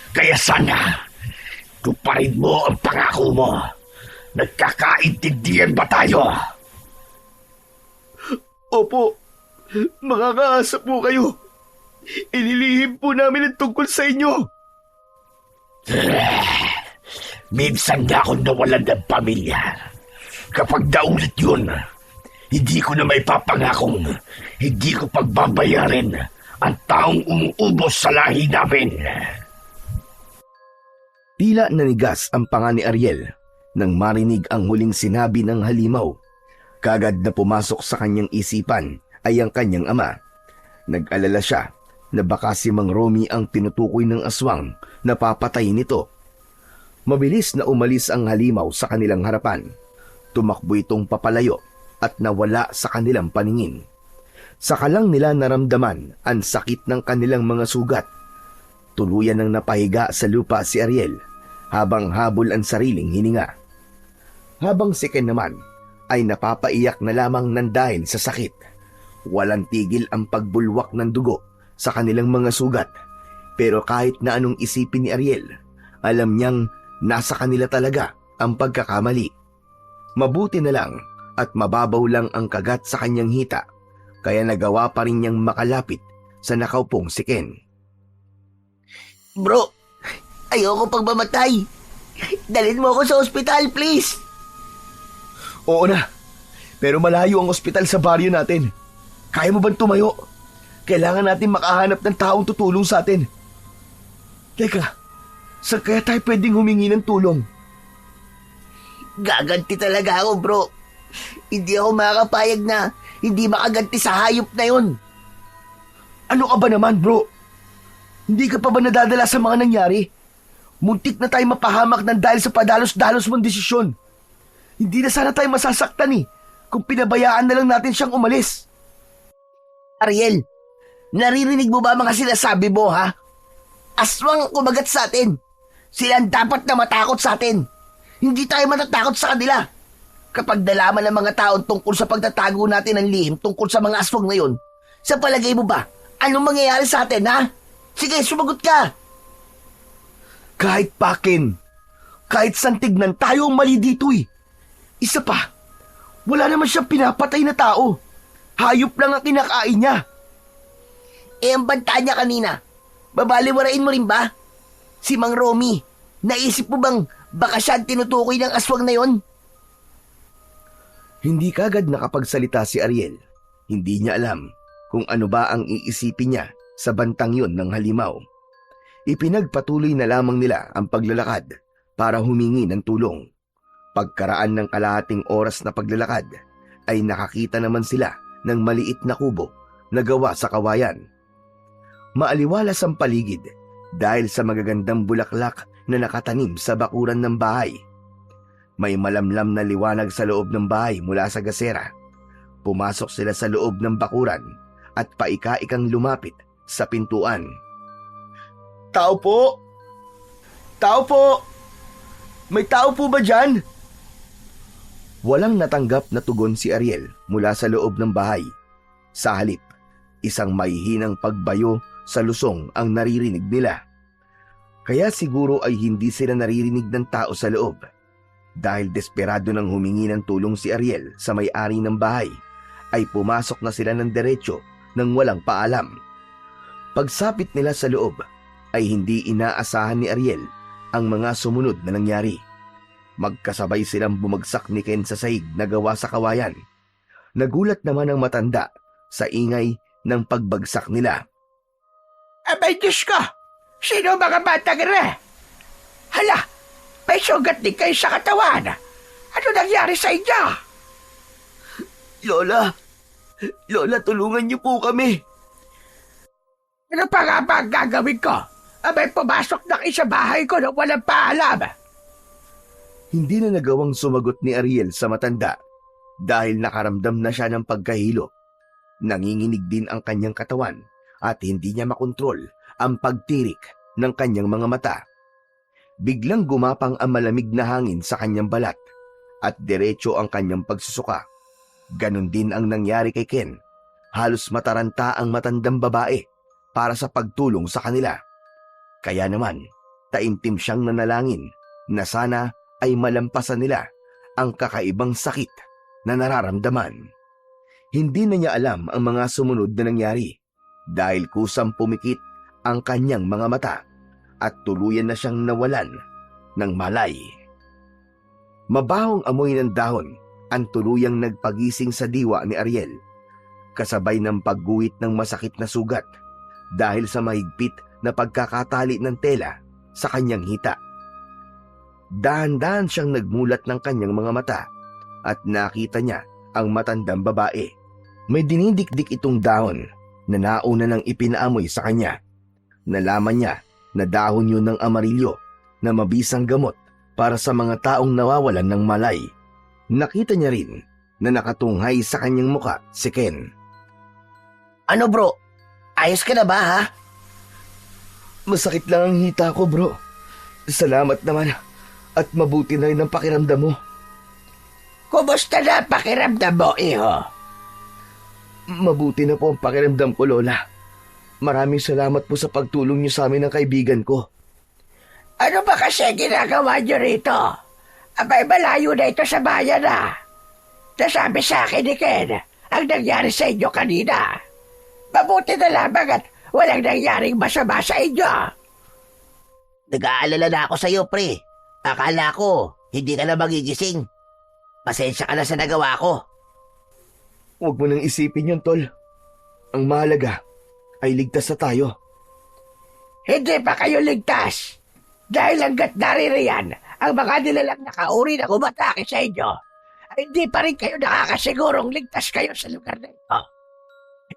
Kaya sana, tuparin mo ang pangako mo. Nagkakaintindihan ba tayo? Opo, makakaasa po kayo. Inilihim po namin ang tungkol sa inyo. Minsan na akong nawalan ng pamilya. Kapag naulit yun, hindi ko na may papangakong hindi ko pagbabayarin ang taong umuubos sa lahi namin. Tila nanigas ang panga ni Ariel nang marinig ang huling sinabi ng halimaw. Kagad na pumasok sa kanyang isipan ay ang kanyang ama. Nag-alala siya na baka si Mang Romy ang tinutukoy ng aswang na papatay nito. Mabilis na umalis ang halimaw sa kanilang harapan. Tumakbo itong papalayo at nawala sa kanilang paningin. Saka lang nila naramdaman ang sakit ng kanilang mga sugat. Tuluyan ng napahiga sa lupa si Ariel habang habol ang sariling hininga. Habang si Ken naman ay napapaiyak na lamang ng dahil sa sakit. Walang tigil ang pagbulwak ng dugo sa kanilang mga sugat. Pero kahit na anong isipin ni Ariel, alam niyang nasa kanila talaga ang pagkakamali. Mabuti na lang at mababaw lang ang kagat sa kanyang hita, kaya nagawa pa rin niyang makalapit sa nakaupong si Ken. Bro, ayoko pang mamatay. Dalhin mo ako sa ospital, please. Oo na, pero malayo ang ospital sa baryo natin. Kaya mo bang tumayo? Kailangan natin makahanap ng taong tutulong sa atin. Teka, saan kaya tayo pwedeng humingi ng tulong? Gaganti talaga ako, bro. Hindi ako makakapayag na hindi makaganti sa hayop na yun. Ano ka ba naman, bro? Hindi ka pa ba nadadala sa mga nangyari? Muntik na tayo mapahamak ng dahil sa padalos-dalos mong desisyon. Hindi na sana tayo masasaktan kung pinabayaan na lang natin siyang umalis. Ariel, naririnig mo ba mga sinasabi mo, ha? Aswang ang kumagat sa atin. Sila ang dapat na matakot sa atin. Hindi tayo matatakot sa kanila. Kapag nalaman ng mga tao tungkol sa pagtatago natin ng lihim tungkol sa mga aswang na yun, sa palagay mo ba, anong mangyayari sa atin, ha? Sige, sumagot ka. Kahit pakin, kahit santignan tayo ang mali dito Isa pa, wala naman siyang pinapatay na tao. Hayop lang ang kinakain niya. Ang banta niya kanina, babaliwarain mo rin ba? Si Mang Romy, naisip mo bang baka siya ang tinutukoy ng aswang na yon? Hindi kagad nakapagsalita si Ariel. Hindi niya alam kung ano ba ang iisipin niya sa bantang yon ng halimaw. Ipinagpatuloy na lamang nila ang paglalakad para humingi ng tulong. Pagkaraan ng kalahating oras na paglalakad, ay nakakita naman sila ng maliit na kubo na gawa sa kawayan. Maaliwalas ang paligid dahil sa magagandang bulaklak na nakatanim sa bakuran ng bahay. May malamlam na liwanag sa loob ng bahay mula sa gasera. Pumasok sila sa loob ng bakuran at paika-ikang lumapit sa pintuan. Tao po! Tao po! May tao po ba dyan? Walang natanggap na tugon si Ariel mula sa loob ng bahay. Sa halip, isang mahihinang pagbayo sa lusong ang naririnig nila. Kaya siguro ay hindi sila naririnig ng tao sa loob. Dahil desperado nang humingi ng tulong si Ariel sa may-ari ng bahay, ay pumasok na sila ng diretso nang walang paalam. Pagsapit nila sa loob, ay hindi inaasahan ni Ariel ang mga sumunod na nangyari. Magkasabay silang bumagsak ni Ken sa sahig na gawa sa kawayan. Nagulat naman ang matanda sa ingay ng pagbagsak nila. Abay, Diyos ko! Sino mga batang ire? Hala! May sugat din kayo sa katawan! Ano nangyari sa inyo? Lola! Lola, tulungan niyo po kami! Ano pa nga ba ang gagawin ko? Abay, pumasok na kayo sa bahay ko nang walang paalam! Hindi na nagawang sumagot ni Ariel sa matanda dahil nakaramdam na siya ng pagkahilo. Nanginginig din ang kanyang katawan at hindi niya makontrol ang pagtirik ng kanyang mga mata. Biglang gumapang ang malamig na hangin sa kanyang balat at diretso ang kanyang pagsusuka. Ganon din ang nangyari kay Ken. Halos mataranta ang matandang babae para sa pagtulong sa kanila. Kaya naman, taimtim siyang nanalangin na sana ay malampasan nila ang kakaibang sakit na nararamdaman. Hindi na niya alam ang mga sumunod na nangyari dahil kusang pumikit ang kanyang mga mata at tuluyan na siyang nawalan ng malay. Mabahong amoy ng dahon ang tuluyang nagpagising sa diwa ni Ariel, kasabay ng pagguhit ng masakit na sugat dahil sa mahigpit na pagkakatali ng tela sa kanyang hita. Dahan-dahan siyang nagmulat ng kanyang mga mata at nakita niya ang matandang babae. May dinidikdik itong dahon na nauna nang ipinaamoy sa kanya. Nalaman niya na dahon yun ng amarilyo na mabisang gamot para sa mga taong nawawalan ng malay. Nakita niya rin na nakatunghay sa kanyang muka si Ken. Ano bro? Ayos ka na ba ha? Masakit lang ang hita ko, bro. Salamat naman at mabuti na rin ang pakiramdam mo. Kumusta na pakiramdam mo, iho? Mabuti na po ang pakiramdam ko, Lola. Maraming salamat po sa pagtulong niyo sa amin ng kaibigan ko. Ano ba kasi ginagawa niyo rito? Abay, malayo na ito sa bayan na. Nasabi sa akin ni Ken ang nangyari sa inyo kanina. Mabuti na lamang at walang nangyaring masama sa inyo. Nag-aalala na ako sa'yo, pre. Akala ko, hindi ka na magigising. Pasensya ka na sa nagawa ko. Huwag mo nang isipin yun, Tol. Ang mahalaga ay ligtas na tayo. Hindi pa kayo ligtas. Dahil hanggat naririyan ang mga nilalang nakauri na umatake sa inyo, ay hindi pa rin kayo nakakasigurong ligtas kayo sa lugar na ito.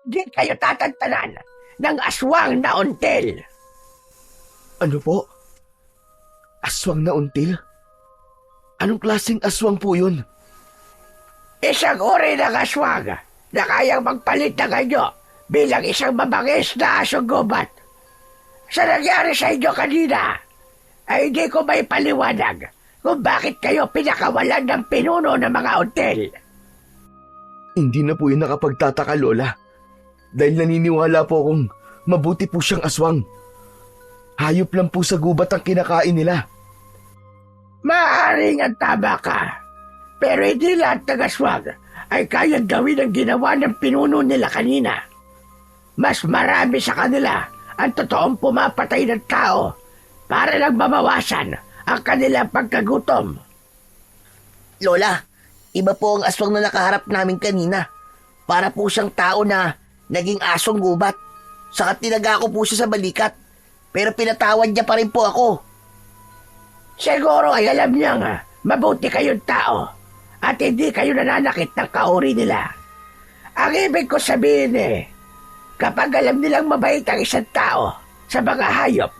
Hindi kayo tatantanan ng aswang na until. Ano po? Aswang na until? Anong klaseng aswang po yun? Isang uri ng aswang na kayang magpalit ng anyo bilang isang mabangis na asong gubat. Sa nangyari sa inyo kanina, ay hindi ko may paliwanag kung bakit kayo pinakawalan ng pinuno ng mga until. Hindi na po yun nakapagtataka, Lola. Dahil naniniwala po akong mabuti po siyang aswang. Hayop lang po sa gubat ang kinakain nila. Maaaring ang tama ka, pero hindi lahat ng aswang ay kayang gawin ang ginawa ng pinuno nila kanina. Mas marami sa kanila ang totoong pumapatay ng tao para lang mabawasan ang kanilang pagkagutom. Lola, iba po ang aswang na nakaharap namin kanina. Para po siyang tao na naging asong gubat. Saka tinaga ko po siya sa balikat. Pero pinatawad niya pa rin po ako. Siguro ay alam niya nga, mabuti kayong tao at hindi kayo nananakit ng kauri nila. Ang ibig ko sabihin kapag alam nilang mabait ang isang tao sa mga hayop,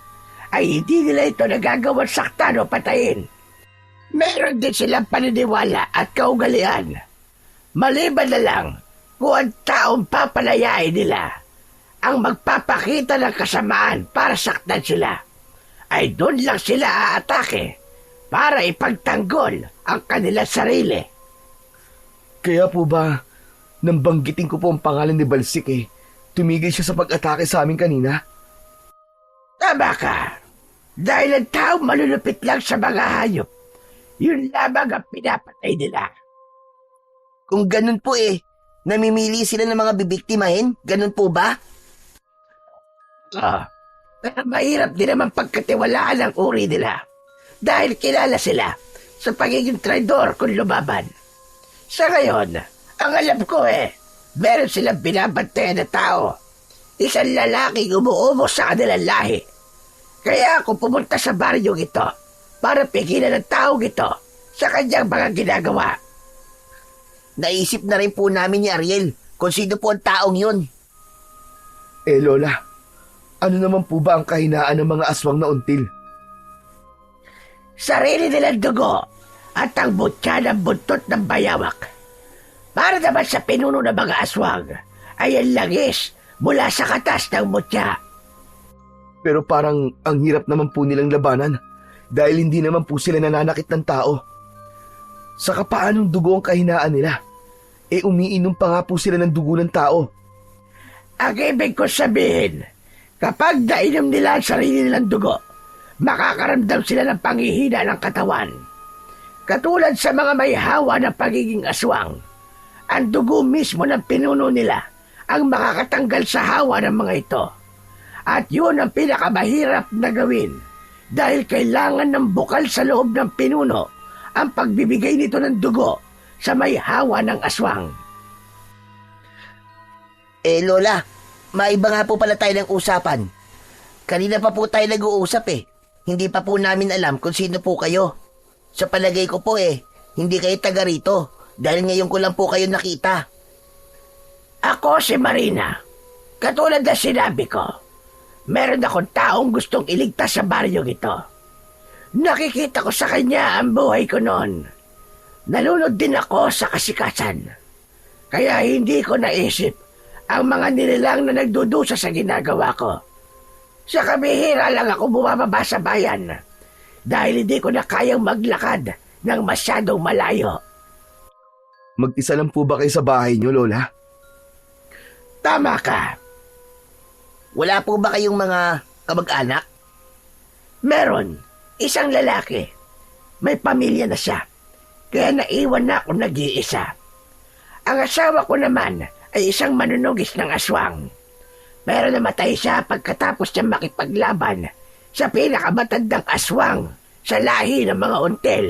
ay hindi nila ito nagagawang saktan o patayin. Meron din silang paniniwala at kaugalian. Maliban na lang kung ang taong papalayain nila ang magpapakita ng kasamaan para saktan sila, ay doon lang sila aatake para ipagtanggol ang kanilang sarili. Kaya po ba, nang banggitin ko po ang pangalan ni Balsik tumigil siya sa pag-atake sa amin kanina? Tama ka. Dahil ang tao malulupit lang sa mga hayop, yun lamang ang pinapatay nila. Kung ganun po namimili sila ng mga bibiktimahin? Ganun po ba? Pero mahirap din naman pagkatiwalaan ang uri nila dahil kilala sila sa pagiging traidor kung lumaban. Sa ngayon, ang alam ko meron silang binabantayan na tao. Isang lalaking umuubo sa kanilang lahi. Kaya ako pumunta sa baryong ito para pigilan ang taong ito sa kanyang mga ginagawa. Naisip na rin po namin ni Ariel kung sino po ang taong yun. Lola, ano naman po ba ang kahinaan ng mga aswang na until? Sarili nilang dugo at ang butya ng buntot ng bayawak. Para naman sa pinuno ng mga aswang ay ang langis mula sa katas ng butya. Pero parang ang hirap naman po nilang labanan dahil hindi naman po sila nananakit ng tao. Saka paanong dugo ang kahinaan nila? Umiinom pa nga po sila ng dugo ng tao. Ang ibig ko sabihin, kapag nainom nila ang sarili nilang dugo, makakaramdam sila ng panghihina ng katawan. Katulad sa mga may hawa ng pagiging aswang, ang dugo mismo ng pinuno nila ang makakatanggal sa hawa ng mga ito. At yun ang pinakamahirap na gawin dahil kailangan ng bukal sa loob ng pinuno ang pagbibigay nito ng dugo sa may hawa ng aswang. Lola, maiba nga po pala tayo ng usapan. Kanina pa po tayo nag-uusap Hindi pa po namin alam kung sino po kayo. Sa palagay ko po hindi kayo taga rito dahil ngayon ko lang po kayo nakita. Ako si Marina. Katulad na sinabi ko, meron akong taong gustong iligtas sa baryong ito. Nakikita ko sa kanya ang buhay ko noon. Nalunod din ako sa kasikasan. Kaya hindi ko naisip ang mga nilalang na nagdudusa sa ginagawa ko. Sa kabihira lang ako bumababa sa bayan dahil hindi ko na kayang maglakad ng masyadong malayo. Mag-isa lang po ba kayo sa bahay niyo, Lola? Tama ka. Wala po ba kayong mga kamag-anak? Meron. Isang lalaki. May pamilya na siya. Kaya naiwan na ako nag-iisa. Ang asawa ko naman ay isang manunugis ng aswang. Pero namatay siya pagkatapos niya makipaglaban sa pinakamatandang aswang sa lahi ng mga until.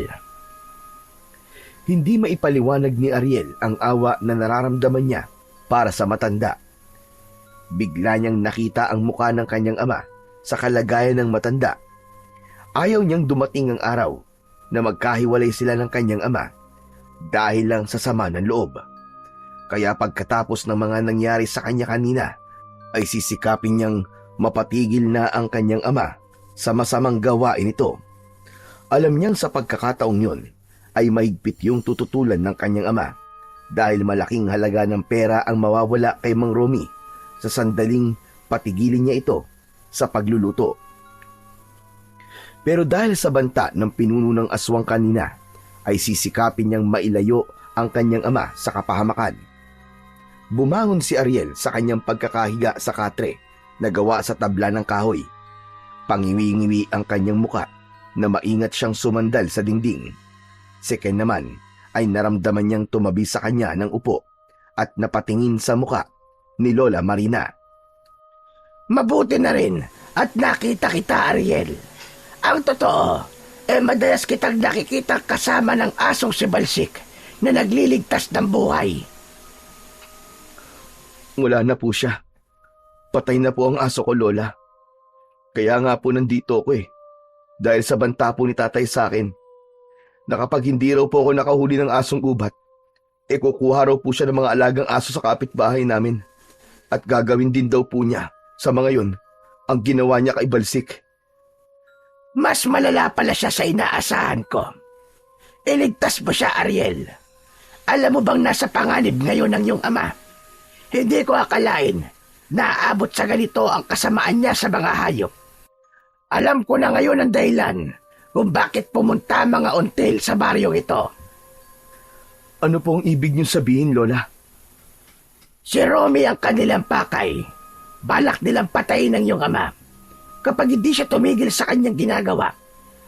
Hindi maipaliwanag ni Ariel ang awa na nararamdaman niya para sa matanda. Bigla niyang nakita ang muka ng kanyang ama sa kalagayan ng matanda. Ayaw niyang dumating ang araw na magkahiwalay sila ng kanyang ama dahil lang sa sama ng loob. Kaya pagkatapos ng mga nangyari sa kanya kanina, ay sisikapin niyang mapatigil na ang kanyang ama sa masamang gawain ito. Alam niyang sa pagkakataong yun ay mahigpit yung tututulan ng kanyang ama dahil malaking halaga ng pera ang mawawala kay Mang Romy sa sandaling patigilin niya ito sa pagluluto. Pero dahil sa banta ng pinuno ng aswang kanina, ay sisikapin niyang mailayo ang kanyang ama sa kapahamakan. Bumangon si Ariel sa kanyang pagkakahiga sa katre na gawa sa tabla ng kahoy. Pangiwi-ngiwi ang kanyang muka na maingat siyang sumandal sa dingding. Si Ken naman ay naramdaman niyang tumabi sa kanya ng upo at napatingin sa muka ni Lola Marina. Mabuti na rin at nakita kita, Ariel. Ang totoo, madalas kitang nakikita kasama ng asong si Balsik na nagliligtas ng buhay. Wala na po siya. Patay na po ang aso ko, Lola. Kaya nga po nandito ako dahil sa banta po ni tatay sa akin na kapag hindi raw po ako nakahuli ng asong ubat, kukuha raw po siya ng mga alagang aso sa kapitbahay namin. At gagawin din daw po niya sa mga yun ang ginawa niya kay Balsik. Mas malala pala siya sa inaasahan ko. Iligtas mo siya, Ariel. Alam mo bang nasa panganib ngayon ng iyong ama? Hindi ko akalain na aabot sa ganito ang kasamaan niya sa mga hayop. Alam ko na ngayon ang dahilan kung bakit pumunta mga until sa baryong ito. Ano po ang ibig niyong sabihin, Lola? Si Romy ang kanilang pakay. Balak nilang patayin ang iyong ama. Kapag hindi siya tumigil sa kanyang ginagawa,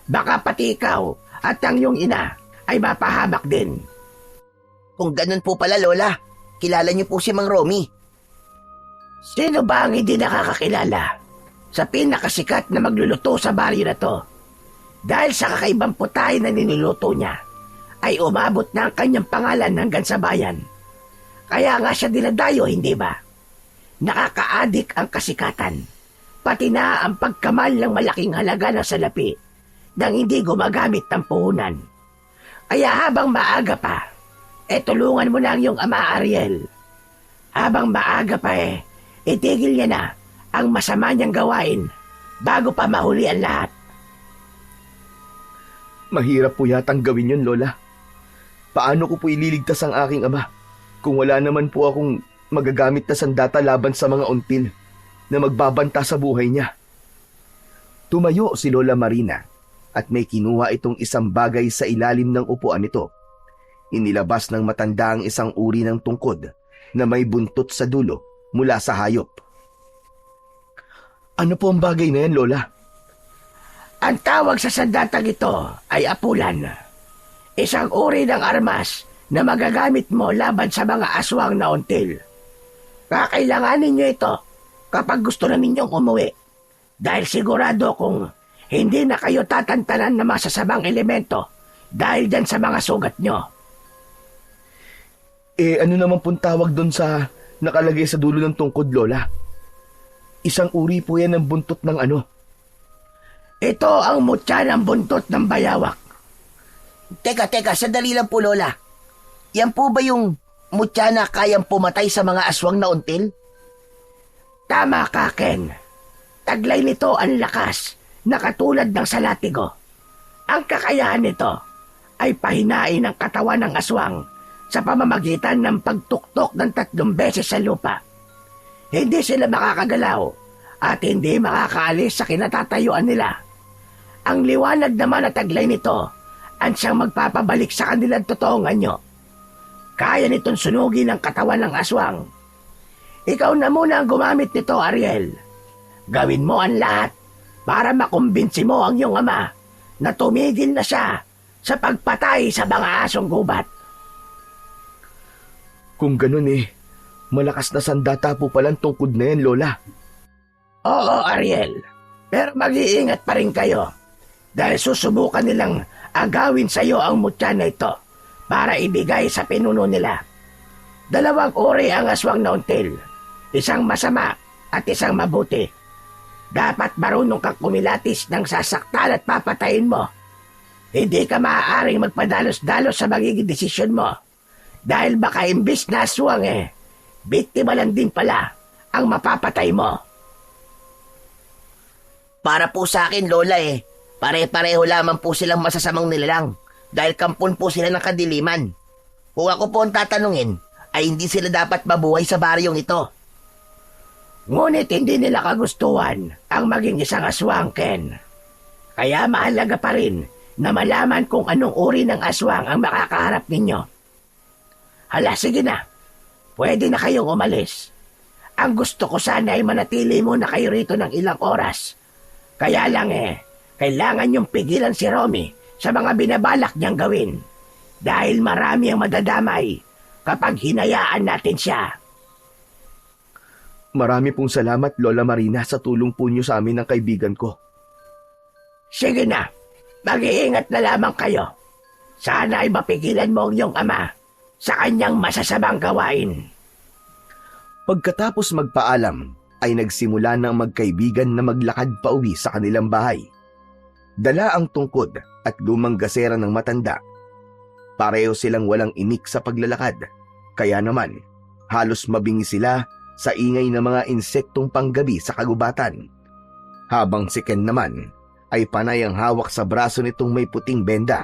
baka pati ikaw at ang iyong ina ay mapahamak din. Kung ganun po pala, Lola, kilala niyo po si Mang Romy. Sino ba ang hindi nakakakilala sa pinakasikat na magluluto sa baryo na to? Dahil sa kakaibang putahe na niluluto niya, ay umabot na ang kanyang pangalan hanggang sa bayan. Kaya nga siya dinadayo, hindi ba? Nakakaadik ang kasikatan, pati na ang pagkamal ng malaking halaga ng salapi nang hindi gumagamit ng puhunan. Kaya habang maaga pa, tulungan mo na ang iyong ama, Ariel. Habang maaga pa itigil niya na ang masama niyang gawain bago pa mahuli ang lahat. Mahirap po yatang gawin yun, Lola. Paano ko po ililigtas ang aking ama kung wala naman po akong magagamit na sandata laban sa mga until na magbabanta sa buhay niya? Tumayo si Lola Marina at may kinuha itong isang bagay sa ilalim ng upuan nito. Inilabas ng matanda ang isang uri ng tungkod na may buntot sa dulo mula sa hayop. Ano po ang bagay na yan, Lola? Ang tawag sa sandatang ito ay apulan. Isang uri ng armas na magagamit mo laban sa mga aswang na until. Kakailanganin niyo ito kapag gusto na ninyong umuwi. Dahil sigurado kung hindi na kayo tatantanan ng masasabang elemento dahil dyan sa mga sugat nyo. Ano naman pong tawag doon sa nakalagay sa dulo ng tungkod, Lola? Isang uri po yan ng buntot ng ano? Ito ang mutya ng buntot ng bayawak. Teka, sandali lang po, Lola. Yan po ba yung mutya na kayang pumatay sa mga aswang na until? Tama ka, Ken. Taglay nito ang lakas na katulad ng salatigo. Ang kakayahan nito ay pahinain ang katawan ng aswang sa pamamagitan ng pagtuktok ng 3 beses sa lupa. Hindi sila makakagalaw at hindi makakaalis sa kinatatayuan nila. Ang liwanag naman na taglay nito ang siyang magpapabalik sa kanilang totoong anyo. Kaya nitong sunugin ang katawan ng aswang. Ikaw na muna ang gumamit nito, Ariel. Gawin mo ang lahat para makumbinsi mo ang iyong ama na tumigil na siya sa pagpatay sa mga asong gubat. Kung ganun malakas na sandata po palang tungkod na yan, Lola. Oo, Ariel. Pero mag-iingat pa rin kayo dahil susubukan nilang agawin sa iyo ang mutya na ito para ibigay sa pinuno nila. 2 uri ang aswang na until. Isang masama at isang mabuti. Dapat marunong kang kumilatis ng sasaktan at papatayin mo. Hindi ka maaaring magpadalos-dalos sa magiging desisyon mo. Dahil baka imbis na aswang biktima lang din pala ang mapapatay mo. Para po sa akin, Lola pare-pareho lamang po silang masasamang nilalang dahil kampon po sila ng kadiliman. Kung ako po ang tatanungin, ay hindi sila dapat mabuhay sa baryong ito. Ngunit hindi nila kagustuhan ang maging isang aswang, Ken. Kaya mahalaga pa rin na malaman kung anong uri ng aswang ang makakaharap ninyo. Hala, sige na. Pwede na kayong umalis. Ang gusto ko sana ay manatili muna kayo rito ng ilang oras. Kaya lang kailangan niyong pigilan si Romy sa mga binabalak niyang gawin. Dahil marami ang madadamay kapag hinayaan natin siya. Marami pong salamat, Lola Marina, sa tulong po niyo sa amin ng kaibigan ko. Sige na, mag-iingat na lamang kayo. Sana ay mapigilan mo ang iyong ama sa kanyang masasamang gawain. Pagkatapos magpaalam, ay nagsimula ng magkaibigan na maglakad pauwi sa kanilang bahay. Dala ang tungkod at lumang gasera ng matanda. Pareho silang walang imik sa paglalakad, kaya naman halos mabingi sila sa ingay ng mga insektong panggabi sa kagubatan. Habang si Ken naman ay panay ang hawak sa braso nitong may puting benda.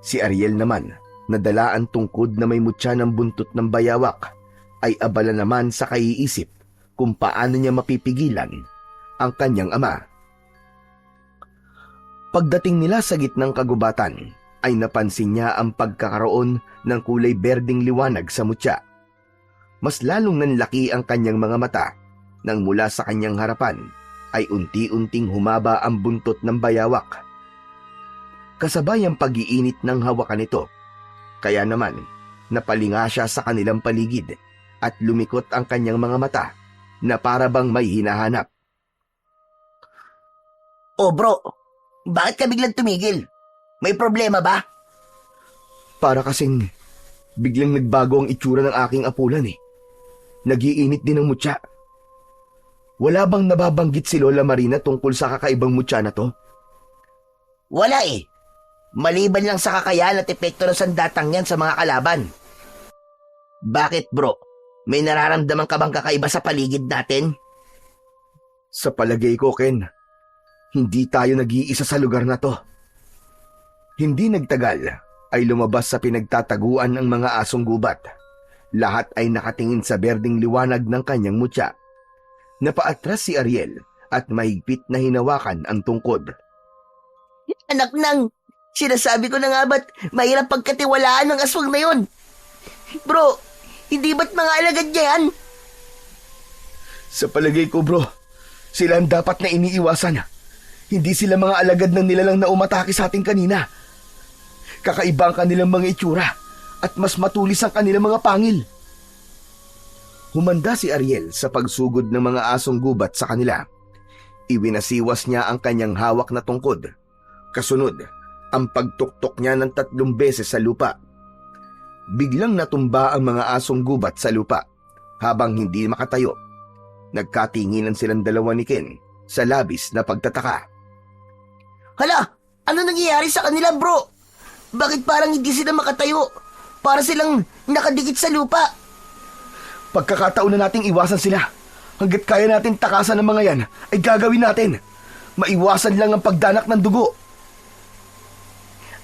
Si Ariel naman, nadala ang tungkod na may mutya ng buntot ng bayawak, ay abala naman sa kaiisip kung paano niya mapipigilan ang kanyang ama. Pagdating nila sa gitnang kagubatan, ay napansin niya ang pagkakaroon ng kulay berdeng liwanag sa mutya. Mas lalong nanlaki ang kanyang mga mata nang mula sa kanyang harapan ay unti-unting humaba ang buntot ng bayawak. Kasabay ang pag-iinit ng hawakan nito, kaya naman napalinga siya sa kanilang paligid at lumikot ang kanyang mga mata na para bang may hinahanap. Oh bro, bakit ka biglang tumigil? May problema ba? Para kasing biglang nagbago ang itsura ng aking apulan eh. Nagiinit din ang mutya. Wala bang nababanggit si Lola Marina tungkol sa kakaibang mutya na to? Wala eh. Maliban lang sa kakayahan at epekto ng sandatang yan sa mga kalaban. Bakit bro? May nararamdaman ka bang kakaiba sa paligid natin? Sa palagay ko, Ken, hindi tayo nag-iisa sa lugar na to. Hindi nagtagal ay lumabas sa pinagtataguan ng mga asong gubat. Lahat ay nakatingin sa berdeng liwanag ng kanyang mutya. Napaatras si Ariel at mahigpit na hinawakan ang tungkod. Anak nang, sinasabi ko na nga ba't mahirap pagkatiwalaan ng aswang na yun? Bro, hindi ba't mga alagad niya yan? Sa palagay ko, bro, sila ang dapat na iniiwasan. Hindi sila mga alagad ng nilalang na umatake sa ating kanina. Kakaiba ang kanilang mga itsura at mas matulis ang kanilang mga pangil. Humanda si Ariel sa pagsugod ng mga asong gubat sa kanila. Iwinasiwas niya ang kanyang hawak na tungkod. Kasunod, ang pagtuktok niya ng 3 beses sa lupa. Biglang natumba ang mga asong gubat sa lupa habang hindi makatayo. Nagkatinginan silang dalawa ni Ken sa labis na pagtataka. Hala, ano nangyayari sa kanila bro? Bakit parang hindi sila makatayo? Para silang nakadikit sa lupa. Pagkakataon na nating iwasan sila. Hanggat kaya natin takasan ng mga yan, ay gagawin natin. Maiwasan lang ang pagdanak ng dugo.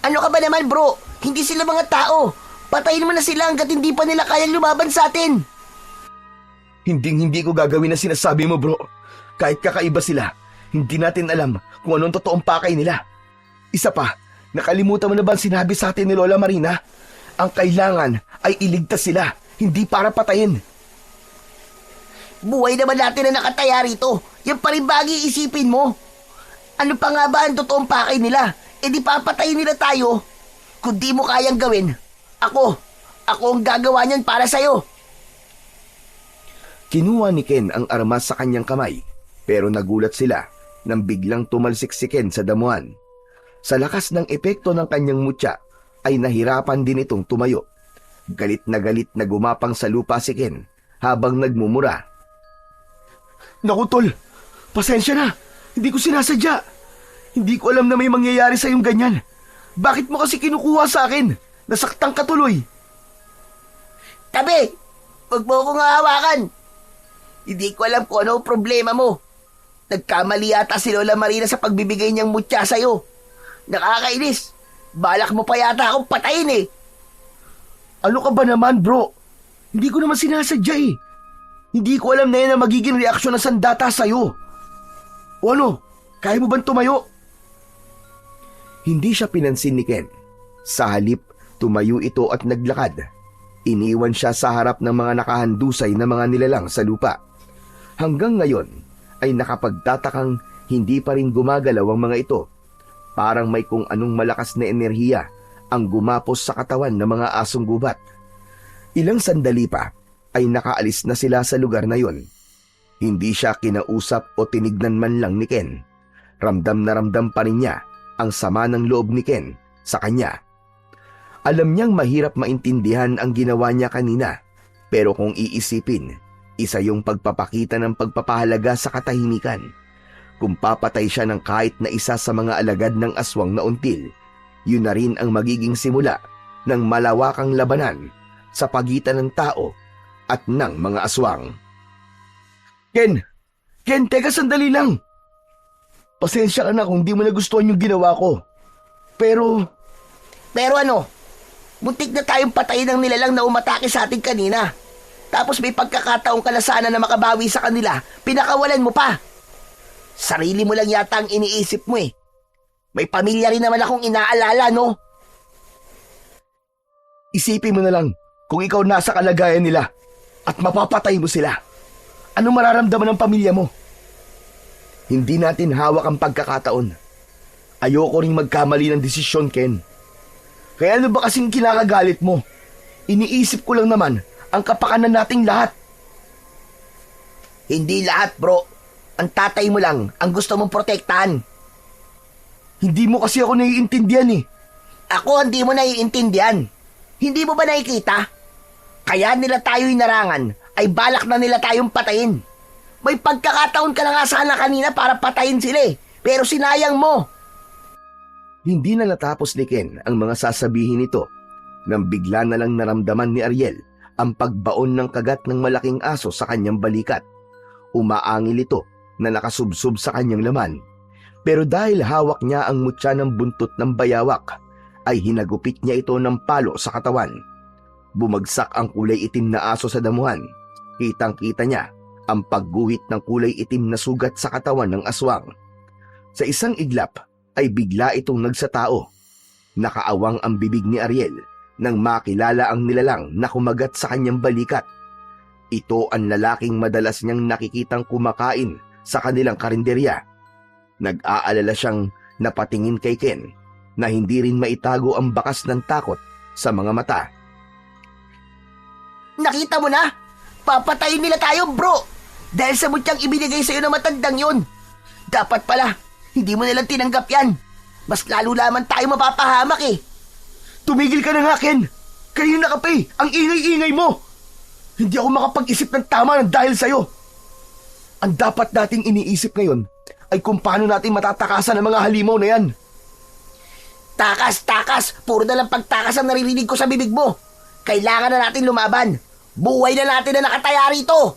Ano ka ba naman bro? Hindi sila mga tao. Patayin mo na sila hanggat hindi pa nila kayang lumaban sa atin. Hindi ko gagawin ang sinasabi mo, bro. Kahit kakaiba sila, hindi natin alam kung anong totoong pakay nila. Isa pa, nakalimutan mo na ba ang sinabi sa atin ni Lola Marina? Ang kailangan ay iligtas sila, hindi para patayin. Buhay naman natin na nakataya rito. Yung pa rin bagay isipin mo. Ano pa nga ba ang totoong pakay nila? E di papatayin nila tayo. Kung di mo kayang gawin, ako ang gagawa niyan para sa'yo. Kinuha ni Ken ang armas sa kanyang kamay, pero nagulat sila nang biglang tumalsik si Ken sa damuhan. Sa lakas ng epekto ng kanyang mutya, ay nahirapan din itong tumayo. Galit na gumapang sa lupa si Ken habang nagmumura. Naku tol, pasensya na, hindi ko sinasadya. Hindi ko alam na may mangyayari sa iyong ganyan. Bakit mo kasi kinukuha sa akin? Nasaktan ka tuloy. Tabi, wag mo akong hahawakan. Hindi ko alam kung ano ang problema mo. Nagkamali yata si Lola Marina sa pagbibigay niyang mutya sa'yo. Nakakainis. Balak mo pa yata akong patayin eh. Ano ka ba naman, bro? Hindi ko naman sinasadya eh. Hindi ko alam na yan ang magiging reaksyon ng sandata sa'yo. O ano, kaya mo bang tumayo? Hindi siya pinansin ni Ken. Sa halip, tumayo ito at naglakad. Iniwan siya sa harap ng mga nakahandusay na mga nilalang sa lupa. Hanggang ngayon ay nakapagtatakang hindi pa rin gumagalaw ang mga ito. Parang may kung anong malakas na enerhiya ang gumapos sa katawan ng mga asong gubat. Ilang sandali pa ay nakaalis na sila sa lugar na yon. Hindi siya kinausap o tinignan man lang ni Ken. Ramdam na ramdam pa rin niya ang sama ng loob ni Ken sa kanya. Alam niyang mahirap maintindihan ang ginawa niya kanina, pero kung iisipin, isa yung pagpapakita ng pagpapahalaga sa katahimikan. Kung papatay siya ng kahit na isa sa mga alagad ng aswang na until, yun na rin ang magiging simula ng malawakang labanan sa pagitan ng tao at ng mga aswang. Ken, teka sandali lang. Pasensya ka na kung di mo nagustuhan yung ginawa ko. Pero ano? Muntik na tayong patayin ng nilalang na umatake sa atin kanina. Tapos may pagkakataong ka na sana na makabawi sa kanila, pinakawalan mo pa. Sarili mo lang yata ang iniisip mo eh. May pamilya rin naman akong inaalala, no? Isipin mo na lang kung ikaw nasa kalagayan nila at mapapatay mo sila. Ano mararamdaman ng pamilya mo? Hindi natin hawak ang pagkakataon. Ayoko ring magkamali ng desisyon, Ken. Kaya ano ba kasing kinakagalit mo? Iniisip ko lang naman ang kapakanan nating lahat. Hindi lahat, bro. Ang tatay mo lang ang gusto mong protektahan. Hindi mo kasi ako naiintindihan eh. Ako hindi mo naiintindihan. Hindi mo ba nakikita? Kaya nila tayo inarangan ay balak na nila tayong patayin. May pagkakataon ka na nga sana kanina para patayin sila eh. Pero sinayang mo. Hindi na natapos ni Ken ang mga sasabihin nito nang bigla na lang naramdaman ni Ariel ang pagbaon ng kagat ng malaking aso sa kanyang balikat. Umaangil ito na nakasubsob sa kanyang laman. Pero dahil hawak niya ang mutya ng buntot ng bayawak, ay hinagupit niya ito ng palo sa katawan. Bumagsak ang kulay itim na aso sa damuhan. Kitang-kita niya ang pagguhit ng kulay itim na sugat sa katawan ng aswang. Sa isang iglap ay bigla itong nagsatao. Nakaawang ang bibig ni Ariel nang makilala ang nilalang na kumagat sa kanyang balikat. Ito ang lalaking madalas niyang nakikitang kumakain sa kanilang karinderya. Nag-aalala siyang napatingin kay Ken na hindi rin maitago ang bakas ng takot sa mga mata. Nakita mo na? Papatayin nila tayo, bro. Dahil sa mutyang ibinigay sa'yo ng matandang yun. Dapat pala, hindi mo nilang tinanggap yan. Mas lalo lamang tayo mapapahamak eh. Tumigil ka na nga, Ken! Kanina ka pa eh! Ang ingay-ingay mo! Hindi ako makapag-isip ng tama ng dahil sa'yo. Ang dapat nating iniisip ngayon ay kung paano natin matatakasan ang mga halimaw na yan. Takas, takas! Puro na lang pagtakas ang naririnig ko sa bibig mo. Kailangan na natin lumaban. Buhay na natin na nakataya rito.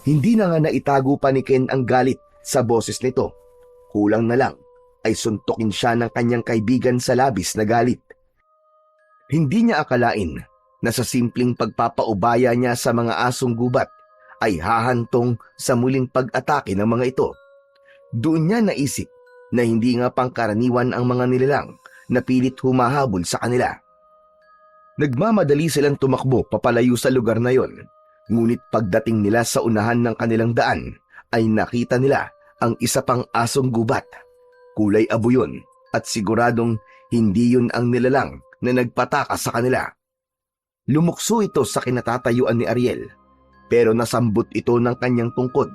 Hindi na nga naitago pa ni Ken ang galit sa boses nito. Kulang na lang ay suntukin siya ng kanyang kaibigan sa labis na galit. Hindi niya akalain na sa simpleng pagpapaubaya niya sa mga asong gubat ay hahantong sa muling pag-atake ng mga ito. Doon niya naisip na hindi nga pangkaraniwan ang mga nilalang na pilit humahabol sa kanila. Nagmamadali silang tumakbo papalayo sa lugar na yon, ngunit pagdating nila sa unahan ng kanilang daan ay nakita nila ang isa pang asong gubat. Kulay abo yun at siguradong hindi yun ang nilalang na nagpatakas sa kanila. Lumukso ito sa kinatatayuan ni Ariel, pero nasambot ito ng kanyang tungkod.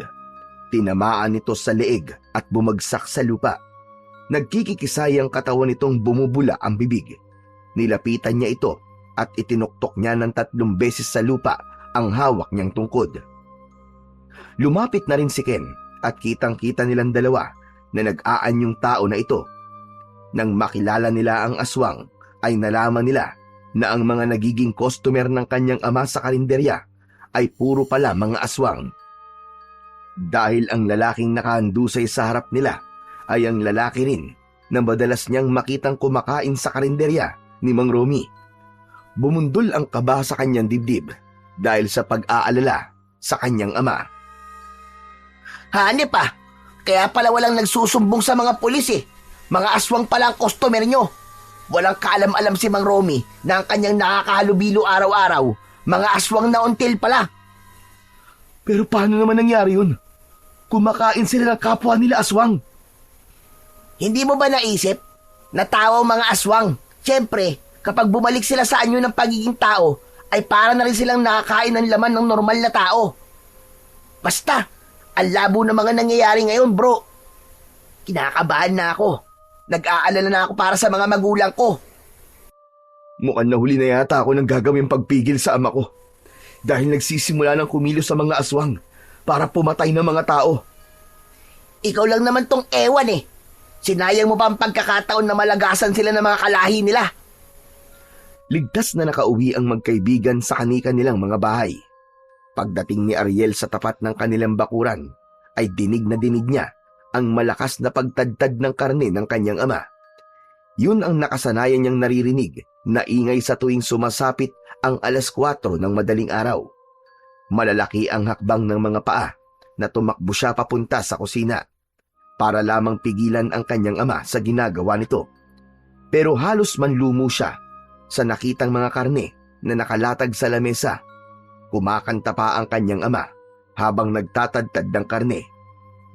Tinamaan ito sa leeg at bumagsak sa lupa. Nagkikikisay ang katawan nitong bumubula ang bibig. Nilapitan niya ito at itinuktok niya ng 3 beses sa lupa ang hawak niyang tungkod. Lumapit na rin si Ken at kitang-kita nilang dalawa na nag-aanyong tao na ito. Nang makilala nila ang aswang, ay nalaman nila na ang mga nagiging customer ng kanyang ama sa karinderya ay puro pala mga aswang. Dahil ang lalaking nakahandusay sa harap nila ay ang lalaki rin na madalas niyang makitang kumakain sa karinderya ni Mang Romy. Bumundol ang kaba sa kanyang dibdib dahil sa pag-aalala sa kanyang ama. Hanip ah! Kaya pala walang nagsusumbong sa mga pulis eh. Mga aswang pala ang customer nyo. Walang kaalam-alam si Mang Romy na ang kanyang nakakahalubilo araw-araw. Mga aswang na until pala. Pero paano naman nangyari yun? Kumakain sila ng kapwa nila aswang. Hindi mo ba naisip na tao ang mga aswang? Siyempre, kapag bumalik sila sa anyo ng pagiging tao, ay para na rin silang nakakain ng laman ng normal na tao. Basta, ang labo ng mga nangyayari ngayon, bro. Kinakabahan na ako. Nag-aalala na ako para sa mga magulang ko. Mukhang nahuli na yata ako ng gagawing pagpigil sa ama ko. Dahil nagsisimula ng kumilos sa mga aswang para pumatay ng mga tao. Ikaw lang naman tong ewan eh. Sinayang mo pa ang pagkakataon na malagasan sila ng mga kalahi nila. Ligtas na nakauwi ang magkaibigan sa kani-kanilang mga bahay. Pagdating ni Ariel sa tapat ng kanilang bakuran, ay dinig na dinig niya ang malakas na pagtadtad ng karne ng kanyang ama. Yun ang nakasanayan niyang naririnig na ingay sa tuwing sumasapit ang 4:00 ng madaling araw. Malalaki ang hakbang ng mga paa na tumakbo siya papunta sa kusina para lamang pigilan ang kanyang ama sa ginagawa nito. Pero halos manlumo siya sa nakitang mga karne na nakalatag sa lamesa. Kumakanta pa ang kanyang ama habang nagtatadtad ng karne.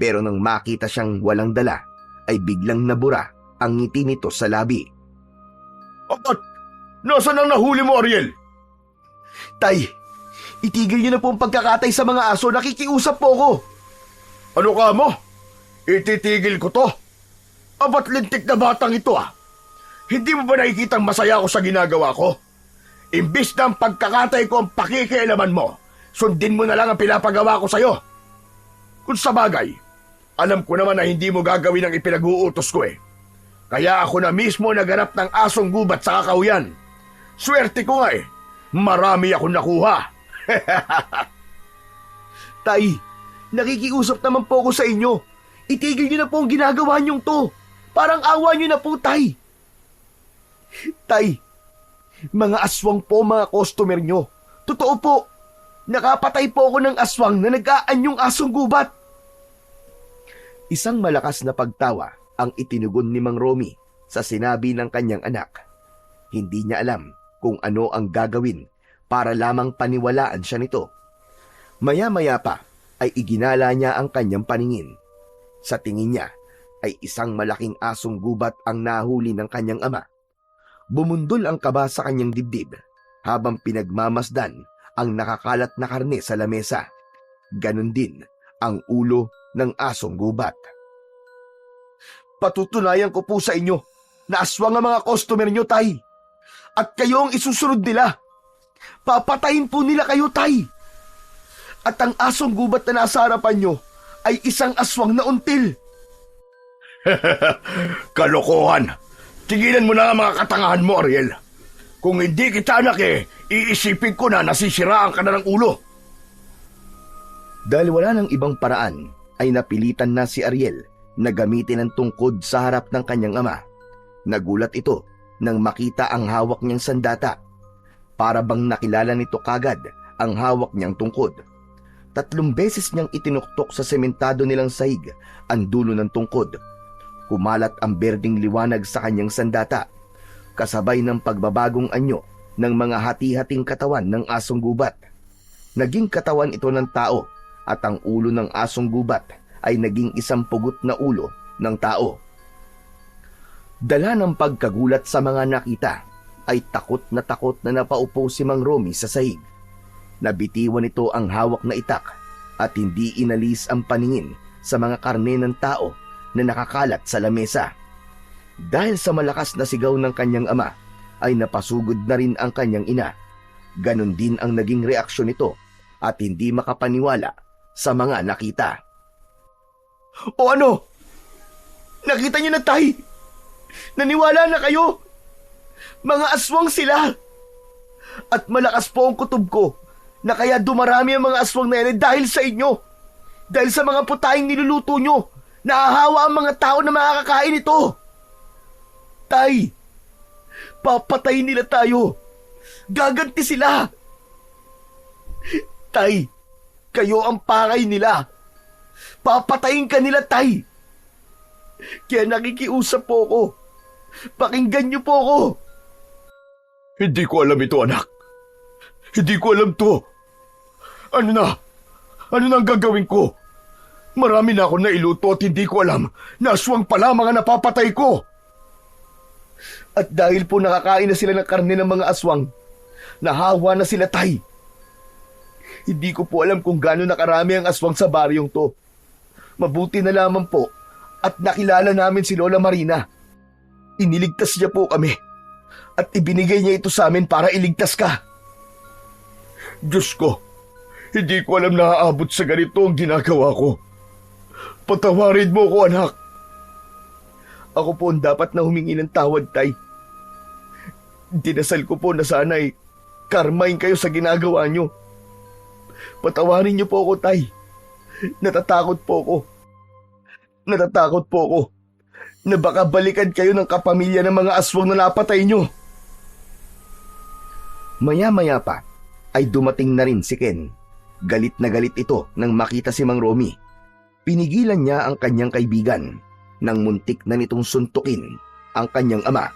Pero nang makita siyang walang dala, ay biglang nabura ang ngiti nito sa labi. At nasaan ang nahuli mo, Ariel? Tay, itigil niyo na po ang pagkakatay sa mga aso. Nakikiusap po ako. Ano ka mo? Ititigil ko to? Abat lintik na batang ito ah. Hindi mo ba nakikitang masaya ako sa ginagawa ko? Imbis na ang pagkakatay ko ang pakikialaman mo, sundin mo na lang ang pinapagawa ko sa'yo. Kung sa bagay, alam ko naman na hindi mo gagawin ang ipinag-uutos ko eh. Kaya ako na mismo naganap ng asong gubat sa kakahuyan. Swerte ko nga eh. Marami akong nakuha. Tay, nakikiusap naman po ako sa inyo. Itigil niyo na po ang ginagawa niyong to. Parang awa niyo na po, Tay. Tay, mga aswang po mga customer niyo. Totoo po, nakapatay po ako ng aswang na nag-aanyong asong gubat. Isang malakas na pagtawa ang itinugon ni Mang Romy sa sinabi ng kanyang anak. Hindi niya alam kung ano ang gagawin para lamang paniwalaan siya nito. Maya-maya pa ay iginala niya ang kanyang paningin. Sa tingin niya ay isang malaking asong gubat ang nahuli ng kanyang ama. Bumundol ang kaba sa kanyang dibdib habang pinagmamasdan ang nakakalat na karne sa lamesa. Ganon din ang ulo ng asong gubat. Patutunayan ko po sa inyo na aswang ang mga customer nyo, Tay. At kayo ang isusunod nila. Papatayin po nila kayo, Tay. At ang asong gubat na nasa harapan nyo ay isang aswang na until. Kalokohan! Tigilan mo na ang mga katangahan mo, Ariel. Kung hindi kita anak iisipin ko na nasisiraan ka na ng ulo. Dahil wala ng ibang paraan, ay napilitan na si Ariel na gamitin ang tungkod sa harap ng kanyang ama. Nagulat ito nang makita ang hawak niyang sandata. Para bang nakilala nito kagad ang hawak niyang tungkod. 3 beses niyang itinuktok sa sementado nilang sahig ang dulo ng tungkod. Kumalat ang berdeng liwanag sa kanyang sandata, kasabay ng pagbabagong anyo ng mga hati-hating katawan ng asong gubat. Naging katawan ito ng tao at ang ulo ng asong gubat ay naging isang pugot na ulo ng tao. Dala ng pagkagulat sa mga nakita, ay takot na napaupo si Mang Romy sa sahig. Nabitiwan nito ang hawak na itak at hindi inalis ang paningin sa mga karne ng tao na nakakalat sa lamesa. Dahil sa malakas na sigaw ng kanyang ama, ay napasugod na rin ang kanyang ina. Ganon din ang naging reaksyon nito at hindi makapaniwala sa mga nakita. O ano? Nakita niyo na, Tay? Naniwala na kayo? Mga aswang sila! At malakas po ang kutob ko na kaya dumarami ang mga aswang na yan dahil sa inyo. Dahil sa mga putahing niluluto nyo, nahahawa ang mga tao na makakakain ito. Tay, papatayin nila tayo. Gaganti sila. Tay, kayo ang pakay nila. Papatayin ka nila, Tay. Kaya nakikiusap po ako. Pakinggan niyo po ako. Hindi ko alam ito, anak. Hindi ko alam to. Ano na? Ano na ang gagawin ko? Marami na ako nailuto at hindi ko alam na aswang pala mga napapatay ko. At dahil po nakakain na sila ng karne ng mga aswang, nahawa na sila, Tay. Hindi ko po alam kung gaano nakarami ang aswang sa baryong to. Mabuti na lamang po at nakilala namin si Lola Marina. Iniligtas niya po kami at ibinigay niya ito sa amin para iligtas ka. Diyos ko, hindi ko alam na aabot sa ganito ang ginagawa ko. Patawarin mo ko, anak. Ako po ang dapat na humingi ng tawad, Tay. Dinasal ko po na sana'y karmain kayo sa ginagawa niyo. Patawarin niyo po ako, Tay. Natatakot po ako. Natatakot po ako na baka balikan kayo ng kapamilya ng mga aswang na napatay niyo. Maya-maya pa ay dumating na rin si Ken. Galit na galit ito nang makita si Mang Romy. Pinigilan niya ang kanyang kaibigan nang muntik na nitong suntukin ang kanyang ama.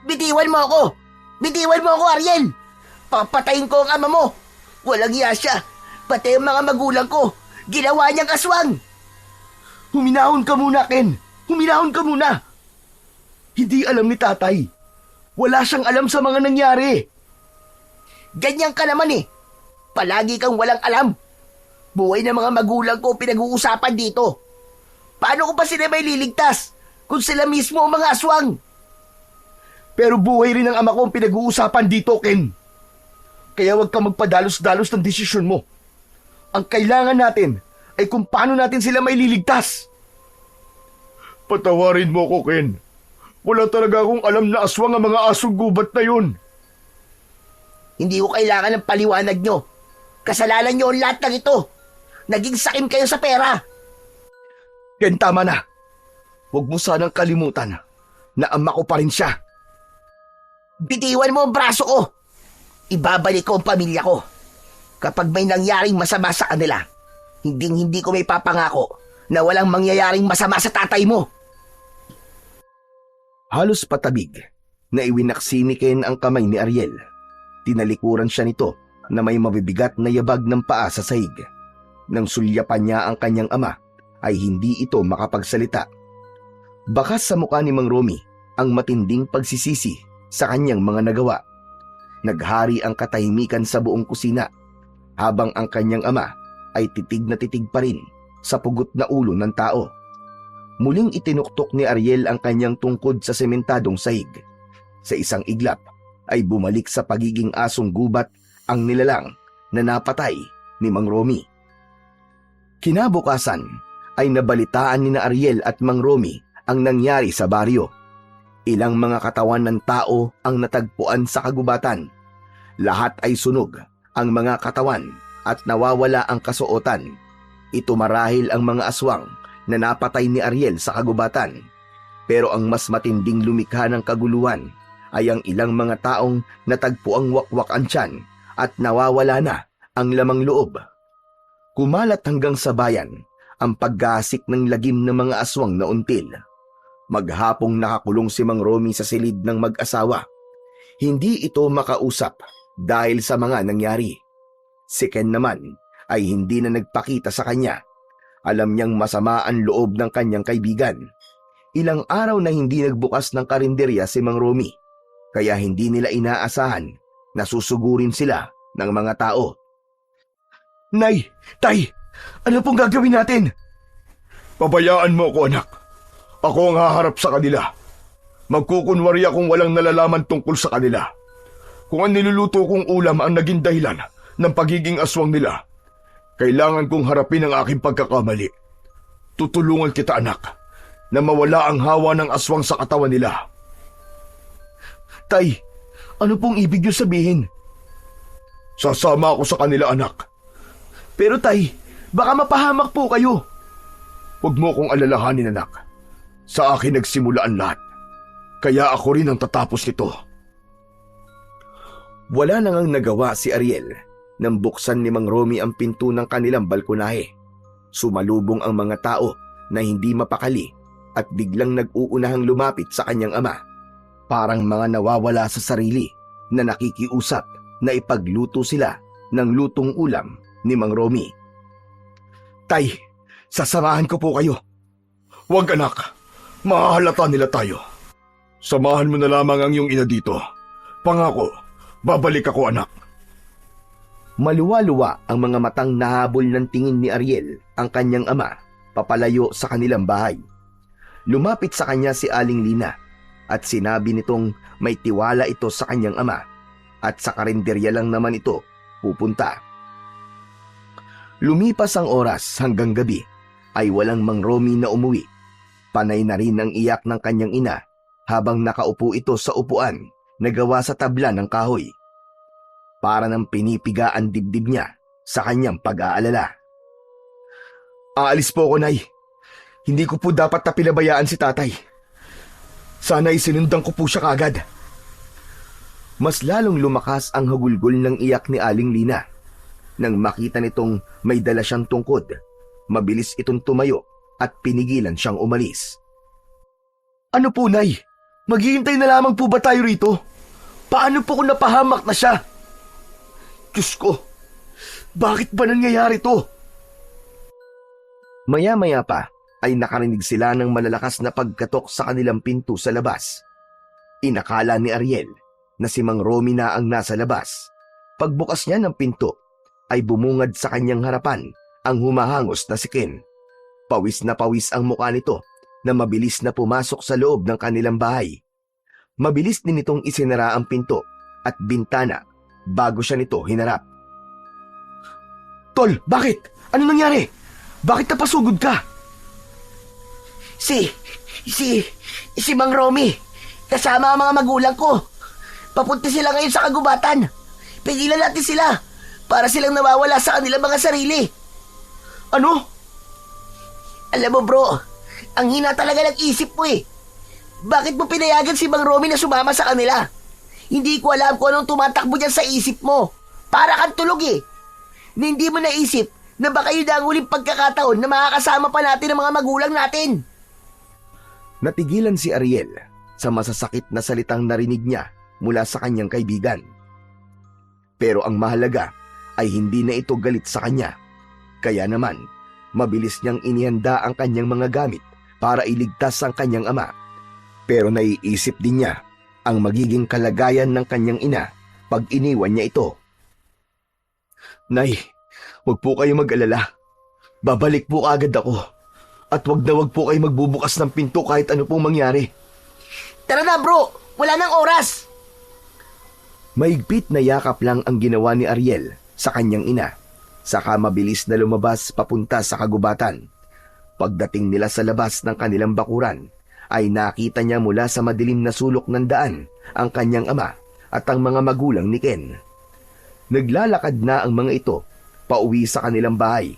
Bitiwan mo ako! Bitiwan mo ako, Ariel! Papatayin ko ang ama mo! Walang iya siya! Pati ang mga magulang ko! Ginawa niyang aswang! Huminahon ka muna, Ken. Huminahon ka muna. Hindi alam ni tatay. Wala siyang alam sa mga nangyari. Ganyan ka naman eh! Palagi kang walang alam! Buhay ng mga magulang ko pinag-uusapan dito! Paano ko pa sila may liligtas kung sila mismo ang mga aswang? Pero buhay rin ng ama ko ang pinag-uusapan dito, Ken. Kaya huwag kang magpadalos-dalos ng desisyon mo. Ang kailangan natin ay kung paano natin sila may liligtas. Patawarin mo ko, Ken. Wala talaga akong alam na aswang ang mga asong gubat na yun. Hindi ko kailangan ng paliwanag nyo. Kasalanan nyo ang lahat ng ito. Naging sakim kayo sa pera. Ken, tama na. Huwag mo sanang kalimutan na ama ko pa rin siya. Bitiwan mo ang braso ko. Ibabalik ko ang pamilya ko. Kapag may nangyaring masama sa kanila, hindi ko may papangako na walang mangyayaring masama sa tatay mo. Halos patabig na iwinaksi ni Ken ang kamay ni Ariel. Tinalikuran siya nito na may mabibigat na yabag ng paa sa sahig. Nang sulyapan niya ang kanyang ama, ay hindi ito makapagsalita. Bakas sa mukha ni Mang Romy ang matinding pagsisisi sa kanyang mga nagawa. Naghari ang katahimikan sa buong kusina, habang ang kanyang ama ay titig na titig pa rin sa pugot na ulo ng tao. Muling itinuktok ni Ariel ang kanyang tungkod sa sementadong sahig. Sa isang iglap ay bumalik sa pagiging asong gubat ang nilalang na napatay ni Mang Romy. Kinabukasan ay nabalitaan ni na Ariel at Mang Romy ang nangyari sa baryo. Ilang mga katawan ng tao ang natagpuan sa kagubatan. Lahat ay sunog ang mga katawan at nawawala ang kasuotan. Ito marahil ang mga aswang na napatay ni Ariel sa kagubatan. Pero ang mas matinding lumikha ng kaguluhan ay ang ilang mga taong natagpuang wakwak ang tiyan at nawawala na ang lamang loob. Kumalat hanggang sa bayan ang paggasik ng lagim ng mga aswang na until. Maghapong nakakulong si Mang Romy sa silid ng mag-asawa. Hindi ito makausap dahil sa mga nangyari. Si Ken naman ay hindi na nagpakita sa kanya. Alam niyang masama ang loob ng kanyang kaibigan. Ilang araw na hindi nagbukas ng karinderya si Mang Romy, kaya hindi nila inaasahan na susugurin sila ng mga tao. Nay! Tay! Ano pong gagawin natin? Pabayaan mo ko, anak. Ako ang haharap sa kanila. Magkukunwari akong walang nalalaman tungkol sa kanila. Kung ang niluluto kong ulam ang naging dahilan ng pagiging aswang nila, kailangan kong harapin ang aking pagkakamali. Tutulungan kita, anak, na mawala ang hawa ng aswang sa katawan nila. Tay, ano pong ibig niyo sabihin? Sasama ako sa kanila, anak. Pero tay, baka mapahamak po kayo. Huwag mo kong alalahanin, anak. Sa akin nagsimula ang lahat. Kaya ako rin ang tatapos nito. Wala nang ang nagawa si Ariel nang buksan ni Mang Romy ang pinto ng kanilang balkonahe. Sumalubong ang mga tao na hindi mapakali at biglang nag-uunahang lumapit sa kanyang ama. Parang mga nawawala sa sarili na nakikiusap na ipagluto sila ng lutong ulam ni Mang Romy. Tay, sasamahan ko po kayo. Huwag, anak. Mahahalata nila tayo. Samahan mo na lamang ang iyong ina dito. Pangako, babalik ako, anak. Maluwa-luwa ang mga matang nahabol ng tingin ni Ariel ang kanyang ama papalayo sa kanilang bahay. Lumapit sa kanya si Aling Lina at sinabi nitong may tiwala ito sa kanyang ama at sa karinderya lang naman ito pupunta. Lumipas ang oras hanggang gabi ay walang Mang Romy na umuwi. Panay na rin ang iyak ng kanyang ina habang nakaupo ito sa upuan na gawa sa tabla ng kahoy. Para nang pinipiga ang dibdib niya sa kanyang pag-aalala. Aalis po ako, Nay. Hindi ko po dapat na pinabayaan si tatay. Sana'y sinundan ko po siya kagad. Mas lalong lumakas ang hagulgol ng iyak ni Aling Lina. Nang makita nitong may dala siyang tungkod, mabilis itong tumayo at pinigilan siyang umalis. Ano po, Nay? Maghihintay na lamang po ba tayo rito? Paano po kung napahamak na siya? Diyos ko, bakit ba nangyayari to? Maya-maya pa ay nakarinig sila ng malalakas na pagkatok sa kanilang pinto sa labas. Inakala ni Ariel na si Mang Romy na ang nasa labas. Pagbukas niya ng pinto ay bumungad sa kanyang harapan ang humahangos na si Ken. Pawis na pawis ang mukha nito na mabilis na pumasok sa loob ng kanilang bahay. Mabilis din itong isinara ang pinto at bintana bago siya nito hinarap. Tol, bakit? Ano nangyari? Bakit napasugod ka? Si Mang Romy, kasama ang mga magulang ko. Papunta sila ngayon sa kagubatan. Pigilan natin sila para silang nawawala sa kanilang mga sarili. Ano? Alam mo bro, ang hina talaga ng isip mo eh. Bakit mo pinayagan si Mang Romy na sumama sa kanila? Hindi ko alam kung anong tumatakbo dyan sa isip mo. Para kang tulog eh. Na hindi mo naisip na baka yun ang huling pagkakataon na makakasama pa natin ang mga magulang natin. Natigilan si Ariel sa masasakit na salitang narinig niya mula sa kanyang kaibigan. Pero ang mahalaga ay hindi na ito galit sa kanya. Kaya naman, mabilis niyang inihanda ang kanyang mga gamit para iligtas ang kanyang ama. Pero naiisip din niya ang magiging kalagayan ng kanyang ina pag iniwan niya ito. Nay, huwag po kayo mag-alala. Babalik po agad ako. At wag po kayo magbubukas ng pinto kahit ano pong mangyari. Tara na bro, wala nang oras. Maigpit na yakap lang ang ginawa ni Ariel sa kanyang ina. Saka mabilis na lumabas papunta sa kagubatan. Pagdating nila sa labas ng kanilang bakuran, ay nakita niya mula sa madilim na sulok ng daan ang kanyang ama at ang mga magulang ni Ken. Naglalakad na ang mga ito pauwi sa kanilang bahay.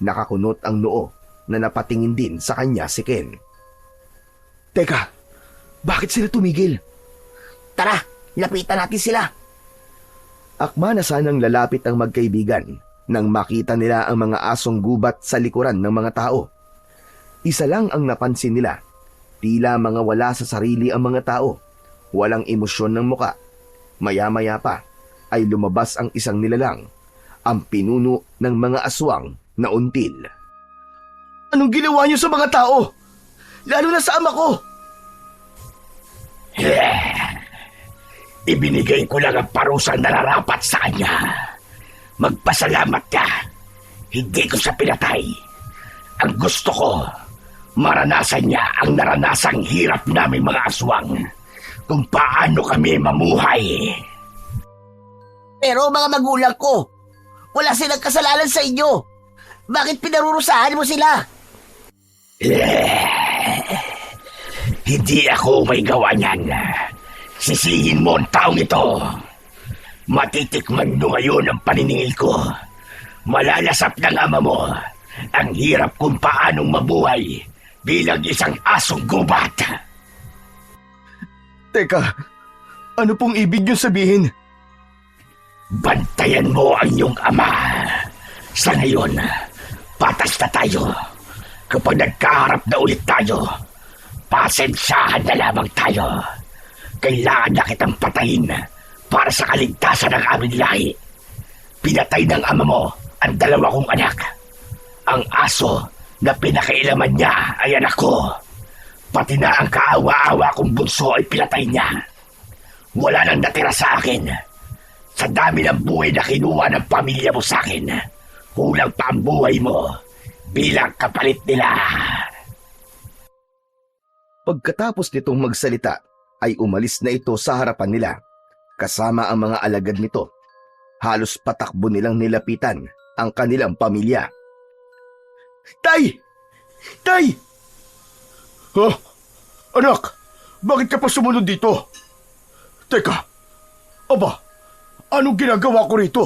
Nakakunot ang noo na napatingin din sa kanya si Ken. Teka, bakit sila tumigil? Tara, lapitan natin sila. Akma na sanang lalapit ang magkaibigan nang makita nila ang mga asong gubat sa likuran ng mga tao. Isa lang ang napansin nila. Tila mga wala sa sarili ang mga tao. Walang emosyon ng muka. Maya-maya pa ay lumabas ang isang nilalang, ang pinuno ng mga aswang na until. Anong ginawa niyo sa mga tao? Lalo na sa ama ko! Ibinigay ko lang ang parusang nararapat sa kanya. Magpasalamat ka. Hindi ko siya pinatay. Ang gusto ko, maranasan niya ang naranasang hirap namin mga aswang. Kung paano kami mamuhay. Pero mga magulang ko, wala silang kasalanan sa inyo. Bakit pinarurusahan mo sila? Hindi ako may gawa niyan. Sisihin mo ang taong ito. Matitikman mo ngayon ang paniningil ko. Malalasap ng ama mo ang hirap kung paanong mabuhay bilang isang asong gubat. Teka, ano pong ibig niyo sabihin? Bantayan mo ang iyong ama. Sa ngayon, patas na tayo. Kapag nagkaharap na ulit tayo, pasensyahan na lamang tayo. Kailangan na kitang patayin para sa kaligtasan ng aming lahi. Pinatay ng ama mo ang 2 kong anak. Ang aso na pinakailaman niya ay anak ko. Pati na ang kaawa-awa kong bunso ay pinatay niya. Wala nang natira sa akin. Sa dami ng buhay na kinuha ng pamilya mo sa akin, kulang pa ang buhay mo bilang kapalit nila. Pagkatapos nitong magsalita, ay umalis na ito sa harapan nila, kasama ang mga alagad nito. Halos patakbo nilang nilapitan ang kanilang pamilya. Tay! Tay! Ha? Anak, bakit ka pa sumunod dito? Teka, aba, anong ginagawa ko rito?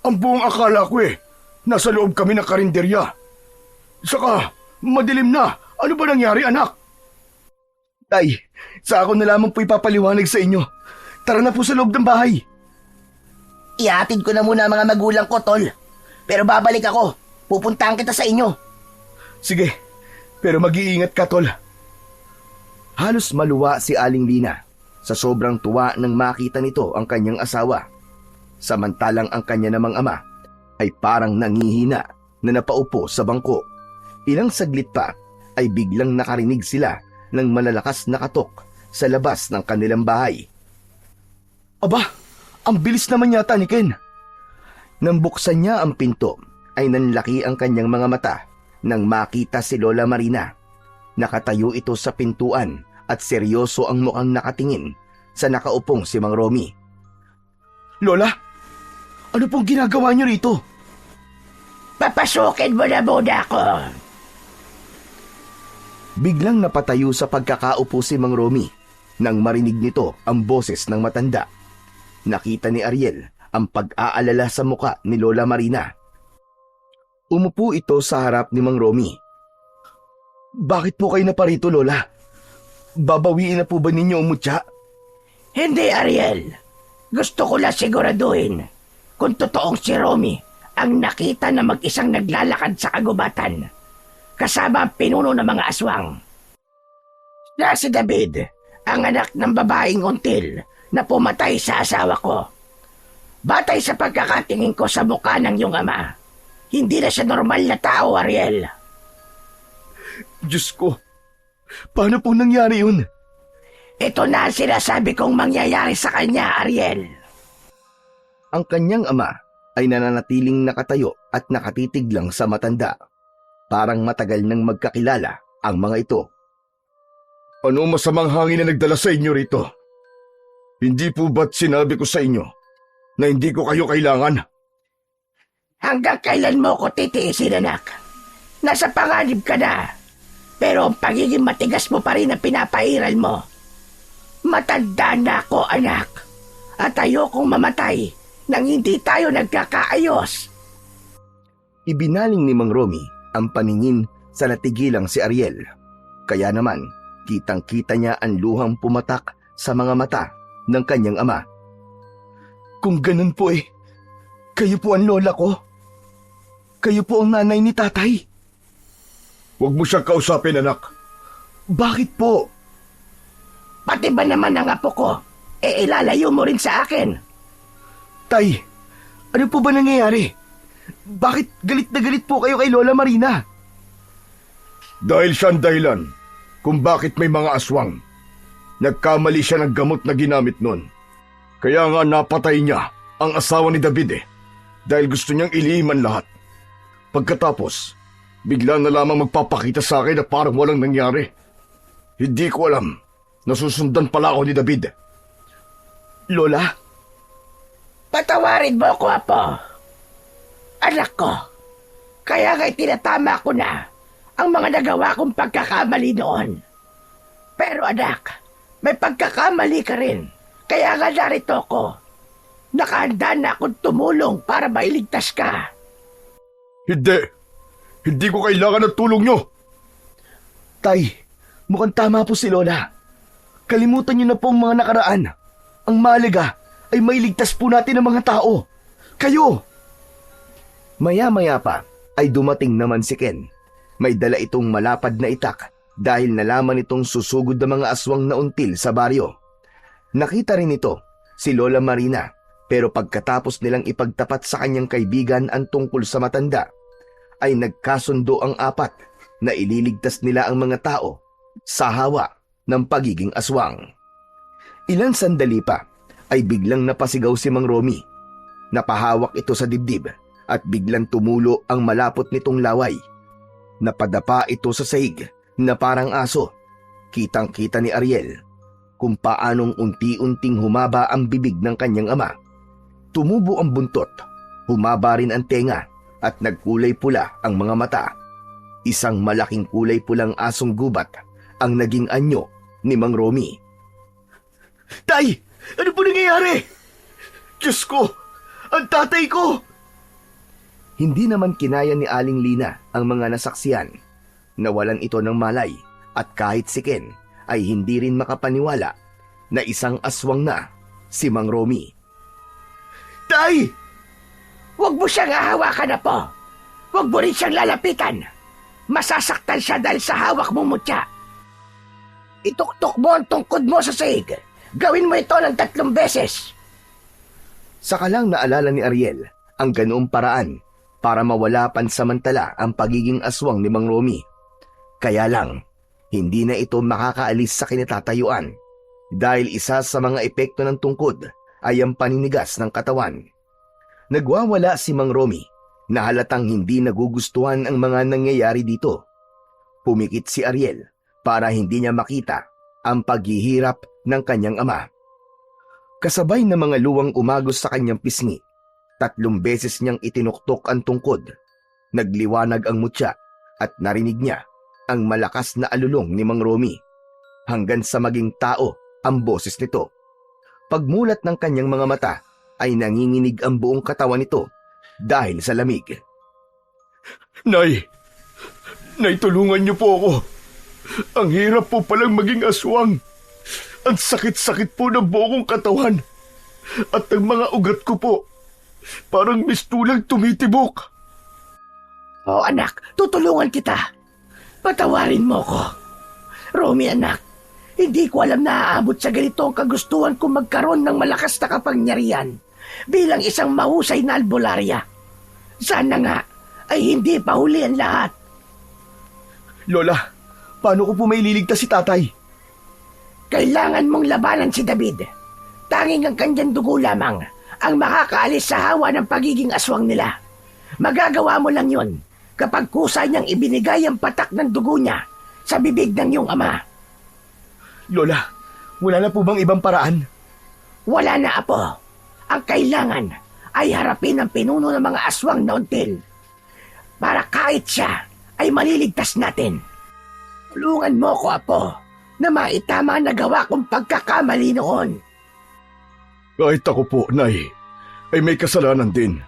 Ang buong akala ko nasa loob kami ng karinderya. Saka, madilim na. Ano ba nangyari, anak? Tay, sa ako na lamang po ipapaliwanag sa inyo. Tara na po sa loob ng bahay. Ihatid ko na muna ang mga magulang ko, tol. Pero babalik ako. Pupuntahan kita sa inyo. Sige, pero mag-iingat ka, tol. Halos maluwa si Aling Lina sa sobrang tuwa nang makita nito ang kanyang asawa. Samantalang ang kanya namang ama ay parang nangihina na napaupo sa bangko. Ilang saglit pa ay biglang nakarinig sila ng malalakas na katok sa labas ng kanilang bahay. Aba, ang bilis naman yata ni Ken. Nang buksan niya ang pinto ay nanlaki ang kanyang mga mata nang makita si Lola Marina. Nakatayo ito sa pintuan at seryoso ang mukhang nakatingin sa nakaupong si Mang Romy. Lola, ano pong ginagawa niyo rito? Papasukin mo na muna ako. Biglang napatayo sa pagkakaupo si Mang Romy nang marinig nito ang boses ng matanda. Nakita ni Ariel ang pag-aalala sa muka ni Lola Marina. Umupo ito sa harap ni Mang Romy. Bakit po kayo naparito, Lola? Babawiin na po ba ninyo ang mutya? Hindi, Ariel. Gusto ko lang siguraduhin kung totoong si Romy ang nakita na mag-isang naglalakad sa kagubatan kasama ang pinuno ng mga aswang. Na si David, ang anak ng babaeng until na pumatay sa asawa ko. Batay sa pagkakatingin ko sa mukha ng iyong ama, hindi na siya normal na tao, Ariel. Diyos ko, paano po nangyari yun? Ito na ang sinasabi kong mangyayari sa kanya, Ariel. Ang kanyang ama ay nananatiling nakatayo at nakatitig lang sa matanda. Parang matagal nang magkakilala ang mga ito. Ano masamang hangin na nagdala sa inyo rito? Hindi po ba't sinabi ko sa inyo na hindi ko kayo kailangan? Hanggang kailan mo ko titiisin, anak? Nasa panganib ka na, pero ang pagiging matigas mo pa rin ang pinapairal mo. Matanda na ako, anak, at ayokong mamatay nang hindi tayo nagkakaayos. Ibinaling ni Mang Romy ang paningin sa natigilang si Ariel. Kaya naman, kitang-kita niya ang luhang pumatak sa mga mata ng kanyang ama. Kung ganun po kayo po ang lola ko. Kayo po ang nanay ni tatay. Huwag mo siyang kausapin, anak. Bakit po? Pati ba naman ang apo ko, ilalayo mo rin sa akin? Tay, ano po ba nangyayari? Bakit galit na galit po kayo kay Lola Marina? Dahil siya ang dahilan kung bakit may mga aswang. Nagkamali siya ng gamot na ginamit nun. Kaya nga napatay niya ang asawa ni David dahil gusto niyang iliman lahat. Pagkatapos, bigla na lamang magpapakita sa akin na parang walang nangyari. Hindi ko alam, nasusundan pala ako ni David. Lola? Patawarin mo ako, apo. Anak ko, kaya nga'y tinatama ko na ang mga nagawa kong pagkakamali noon. Pero anak, may pagkakamali ka rin. Kaya nga narito ko. Nakahanda na akong tumulong para mailigtas ka. Hindi ko kailangan ng tulong nyo. Tay, mukhang tama po si Lola. Kalimutan niyo na po ang mga nakaraan. Ang mahalaga ay mailigtas po natin ang mga tao. Kayo! Maya-maya pa ay dumating naman si Ken. May dala itong malapad na itak dahil nalaman itong susugod na mga aswang na until sa baryo. Nakita rin ito si Lola Marina, pero pagkatapos nilang ipagtapat sa kanyang kaibigan ang tungkol sa matanda, ay nagkasundo ang apat na ililigtas nila ang mga tao sa hawa ng pagiging aswang. Ilang sandali pa ay biglang napasigaw si Mang Romy. Napahawak ito sa dibdib at biglang tumulo ang malapot nitong laway. Napadapa ito sa sahig na parang aso. Kitang-kita ni Ariel kung paanong unti-unting humaba ang bibig ng kanyang ama. Tumubo ang buntot, humaba rin ang tenga at nagkulay pula ang mga mata. Isang malaking kulay pulang asong gubat ang naging anyo ni Mang Romy. Tay! Ano po nangyayari? Diyos ko! Ang tatay ko! Hindi naman kinaya ni Aling Lina ang mga nasaksiyan. Nawalan ito ng malay at kahit si Ken ay hindi rin makapaniwala na isang aswang na si Mang Romy. Tay! Huwag mo siyang hahawakan na po. Huwag mo rin siyang lalapitan. Masasaktan siya dahil sa hawak mong mutya. Ituktok mo ang tungkod mo sa sahig. Gawin mo ito ng 3 beses. Saka lang naalala ni Ariel ang ganoong paraan para mawala pansamantala ang pagiging aswang ni Mang Romy. Kaya lang, hindi na ito makakaalis sa kinatatayuan dahil isa sa mga epekto ng tungkod ay ang paninigas ng katawan. Nagwawala si Mang Romy na halatang hindi nagugustuhan ang mga nangyayari dito. Pumikit si Ariel para hindi niya makita ang paghihirap ng kanyang ama. Kasabay na mga luwang umagos sa kanyang pisngi, 3 beses niyang itinuktok ang tungkod. Nagliwanag ang mutya at narinig niya ang malakas na alulong ni Mang Romy hanggang sa maging tao ang boses nito. Pagmulat ng kanyang mga mata ay nanginginig ang buong katawan nito dahil sa lamig. Nay! Nay, tulungan niyo po ako. Ang hirap po palang maging aswang. Ang sakit-sakit po ng buong katawan. At ang mga ugat ko po, parang mistulang tumitibok. Oh anak, tutulungan kita. Patawarin mo ko. Romy anak, hindi ko alam na aabot sa ganito ang kagustuhan kong magkaroon ng malakas na kapangyarihan bilang isang mahusay na albularya. Sana nga ay hindi pa huli ang lahat. Lola, paano ko po may liligtas si tatay? Kailangan mong labanan si David. Tanging ang kanyang dugo lamang ang makakaalis sa hawa ng pagiging aswang nila. Magagawa mo lang yon kapag kusay niyang ibinigay ang patak ng dugo niya sa bibig ng iyong ama. Lola, wala na po bang ibang paraan? Wala na, apo. Ang kailangan ay harapin ang pinuno ng mga aswang na until para kahit siya ay maliligtas natin. Tulungan mo ko, apo, na maitama na gawa kong pagkakamali noon. Kahit ako po, Nay, ay may kasalanan din.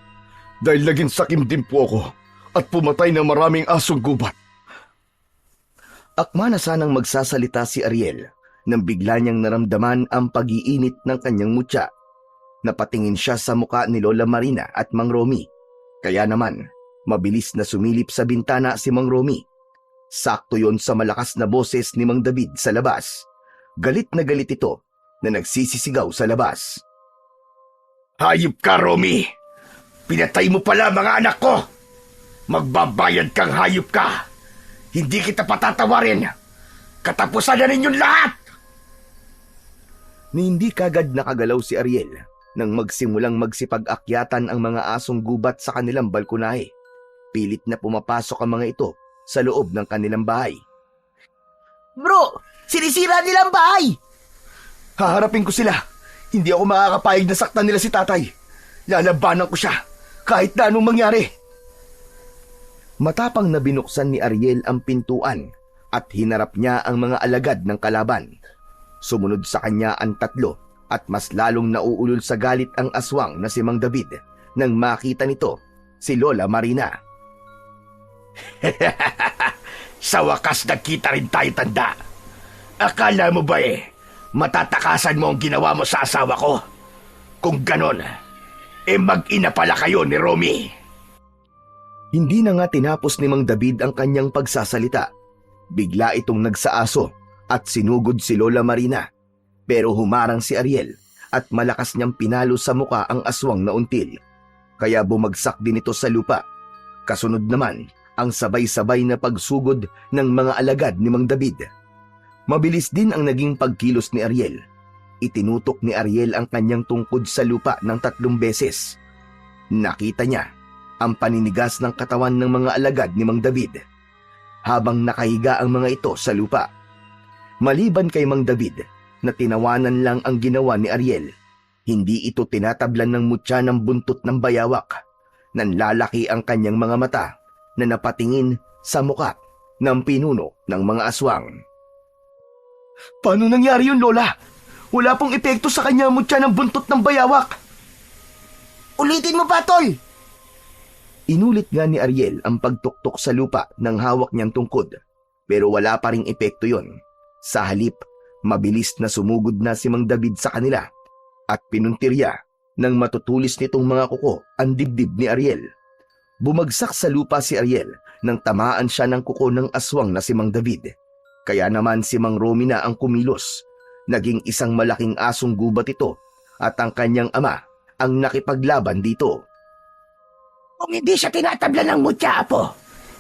Dahil naging sakim din po ako at pumatay ng maraming asong gubat. Akma na sanang magsasalita si Ariel nang bigla niyang naramdaman ang pag-iinit ng kanyang mutya. Napatingin siya sa muka ni Lola Marina at Mang Romy. Kaya naman, mabilis na sumilip sa bintana si Mang Romy. Sakto yon sa malakas na boses ni Mang David sa labas. Galit na galit ito na nagsisisigaw sa labas. Hayop ka, Romy! Pinatay mo pala mga anak ko! Magbabayad kang hayop ka! Hindi kita patatawarin! Katapusan na ninyong lahat! Ni hindi kagad nakagalaw si Ariel nang magsimulang magsipag-akyatan ang mga asong gubat sa kanilang balkonahe. Pilit na pumapasok ang mga ito sa loob ng kanilang bahay. Bro, sinisira nila ang bahay! Haharapin ko sila. Hindi ako makakapayag na saktan nila si tatay. Lalabanan ko siya kahit na anong mangyari. Matapang na binuksan ni Ariel ang pintuan at hinarap niya ang mga alagad ng kalaban. Sumunod sa kanya ang 3 at mas lalong nauulol sa galit ang aswang na si Mang David nang makita nito si Lola Marina. Sa wakas nagkita rin tayo, tanda. Akala mo ba matatakasan mo ang ginawa mo sa asawa ko? Kung ganon, mag-ina pala kayo ni Romy. Hindi na nga tinapos ni Mang David ang kanyang pagsasalita. Bigla itong nagsaaso at sinugod si Lola Marina. Pero humarang si Ariel at malakas niyang pinalo sa muka ang aswang na until. Kaya bumagsak din ito sa lupa. Kasunod naman ang sabay-sabay na pagsugod ng mga alagad ni Mang David. Mabilis din ang naging pagkilos ni Ariel. Itinutok ni Ariel ang kanyang tungkod sa lupa ng 3 beses. Nakita niya ang paninigas ng katawan ng mga alagad ni Mang David habang nakahiga ang mga ito sa lupa. Maliban kay Mang David na tinawanan lang ang ginawa ni Ariel, hindi ito tinatablan ng mutya ng buntot ng bayawak. Nanlalaki ang kanyang mga mata na napatingin sa muka ng pinuno ng mga aswang. Paano nangyari yun, Lola? Wala pong epekto sa kanya ang mutya ng buntot ng bayawak. Ulitin mo pa, Tol! Inulit nga ni Ariel ang pagtuktok sa lupa ng hawak niyang tungkod, pero wala pa ring epekto yon. Sa halip, mabilis na sumugod na si Mang David sa kanila at pinuntirya nang matutulis nitong mga kuko ang dibdib ni Ariel. Bumagsak sa lupa si Ariel nang tamaan siya ng kuko ng aswang na si Mang David. Kaya naman si Mang Romy na ang kumilos. Naging isang malaking asong gubat ito at ang kanyang ama ang nakipaglaban dito. Kung hindi siya tinatabla ng mutya, Apo,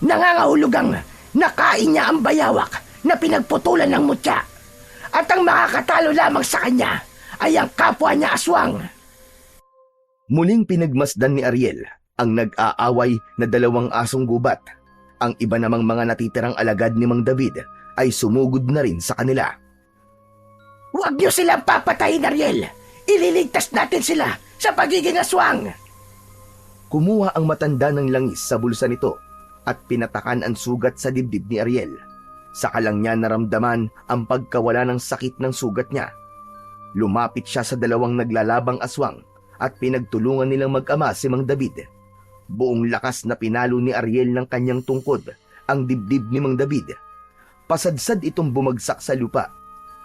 nangangahulugang nakain niya ang bayawak na pinagputulan ng mutya. At ang makakatalo lamang sa kanya ay ang kapwa niya aswang. Muling pinagmasdan ni Ariel ang nag-aaway na 2 asong gubat. Ang iba namang mga natitirang alagad ni Mang David ay sumugod na rin sa kanila. Huwag niyo silang papatayin, Ariel. Ililigtas natin sila sa pagiging aswang. Kumuha ang matanda ng langis sa bulsa nito at pinatakan ang sugat sa dibdib ni Ariel. Saka lang niya naramdaman ang pagkawala ng sakit ng sugat niya. Lumapit siya sa 2 naglalabang aswang at pinagtulungan nilang mag-ama si Mang David. Buong lakas na pinalo ni Ariel ng kanyang tungkod ang dibdib ni Mang David. Pasadsad itong bumagsak sa lupa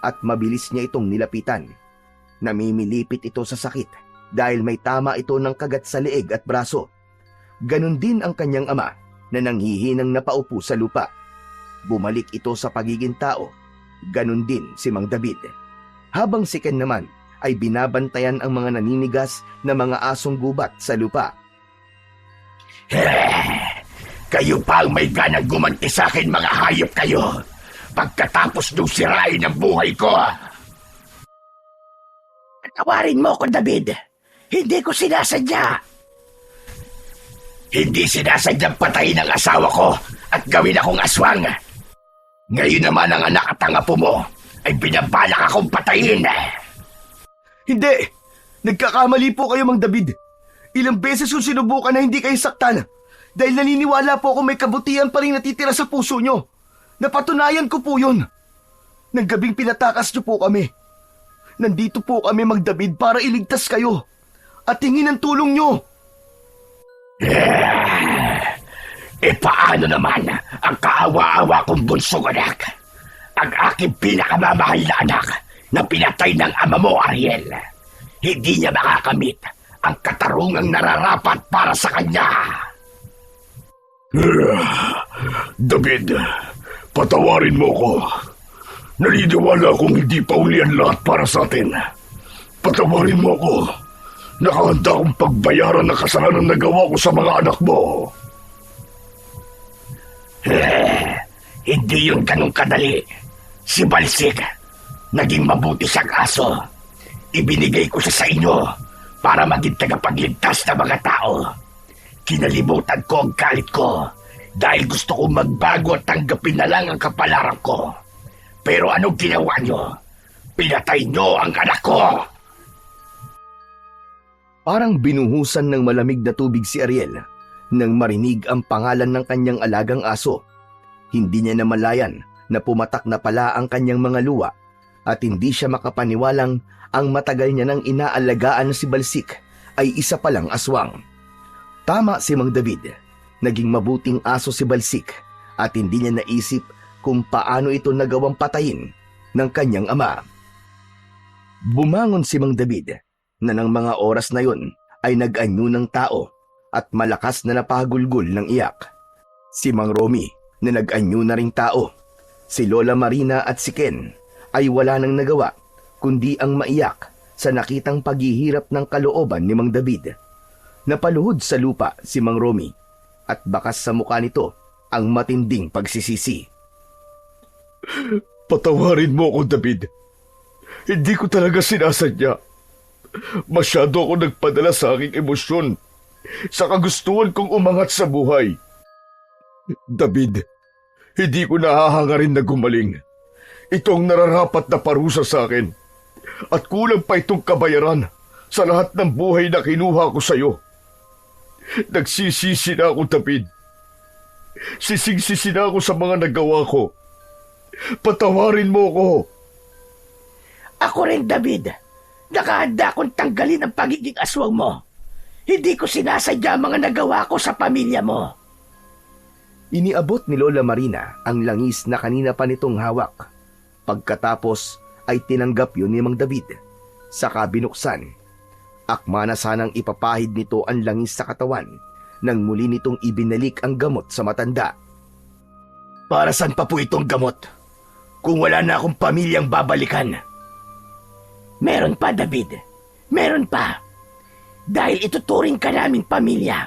at mabilis niya itong nilapitan. Namimilipit ito sa sakit dahil may tama ito ng kagat sa leeg at braso. Ganon din ang kanyang ama na nanghihinang napaupo sa lupa. Bumalik ito sa pagiging tao. Ganon din si Mang David. Habang si Ken naman ay binabantayan ang mga naninigas na mga asong gubat sa lupa. Kayo pa ang may ganang gumanti sa akin, mga hayop kayo. Pagkatapos nung sirain ang buhay ko. Tawarin mo ko, David. Hindi ko sinasadya. Hindi sinasadyang patayin ang asawa ko at gawin akong aswang. Ngayon naman ang anak at ang apo mo ay binabalak akong patayin. Hindi! Nagkakamali po kayo, Mang David. Ilang beses kong sinubukan na hindi kayo saktan dahil naniniwala po ako may kabutihan pa rin natitira sa puso nyo. Napatunayan ko po yun. Nang gabing pinatakas nyo po kami. Nandito po kami, Mang David, para iligtas kayo at hingin ang tulong nyo. Paano naman ang kaawa-awa kong bunsong anak? Ang aking pinakamamahal na anak na pinatay ng ama mo, Ariel. Hindi niya makakamit ang katarungang nararapat para sa kanya. David, patawarin mo ko. Naniniwala akong hindi pa uli ang lahat para sa atin. Patawarin mo ko. Nakahanda akong pagbayaran ng kasalanan na gawa ko sa mga anak mo. Hindi yun ganun kadali. Si Balsik, naging mabuti siyang aso. Ibinigay ko siya sa inyo para maging tagapagligtas ng mga tao. Kinalimutan ko ang galit ko dahil gusto kong magbago at tanggapin na lang ang kapalaran ko. Pero anong ginawa nyo? Pinatay nyo ang anak ko! Parang binuhusan ng malamig na tubig si Ariel nang marinig ang pangalan ng kanyang alagang aso. Hindi niya namalayan na pumatak na pala ang kanyang mga luwa at hindi siya makapaniwalang ang matagal niya nang inaalagaan na si Balsik ay isa palang aswang. Tama si Mang David. Naging mabuting aso si Balsik at hindi niya naisip kung paano ito nagawang patayin ng kanyang ama. Bumangon si Mang David na ng mga oras na yon ay nag-anyo ng tao at malakas na napagulgol ng iyak. Si Mang Romy na nag-anyo na ring tao. Si Lola Marina at si Ken ay wala nang nagawa kundi ang maiyak sa nakitang paghihirap ng kalooban ni Mang David. Napaluhod sa lupa si Mang Romy at bakas sa mukha nito ang matinding pagsisisi. Patawarin mo ako, David. Hindi ko talaga sinasadya. Masyado ako nagpadala sa aking emosyon sa kagustuhan kong umangat sa buhay. David, hindi ko nahahangarin na gumaling. Ito ang nararapat na parusa sa akin. At kulang pa itong kabayaran sa lahat ng buhay na kinuha ko sa iyo. Nagsisisi na ako, David. Sisig-sisi na ako sa mga nagawa ko. Patawarin mo ko. Ako rin, David. Nakahanda akong tanggalin ang pagiging aswang mo. Hindi ko sinasadya mga nagawa ko sa pamilya mo. Iniabot ni Lola Marina ang langis na kanina pa nitong hawak. Pagkatapos ay tinanggap yun ni Mang David. Saka binuksan. Akma na sanang ipapahid nito ang langis sa katawan nang muli nitong ibinalik ang gamot sa matanda. Para saan pa po itong gamot? kung wala na akong pamilyang babalikan. Meron pa, David. Meron pa. Dahil ituturing ka naming pamilya.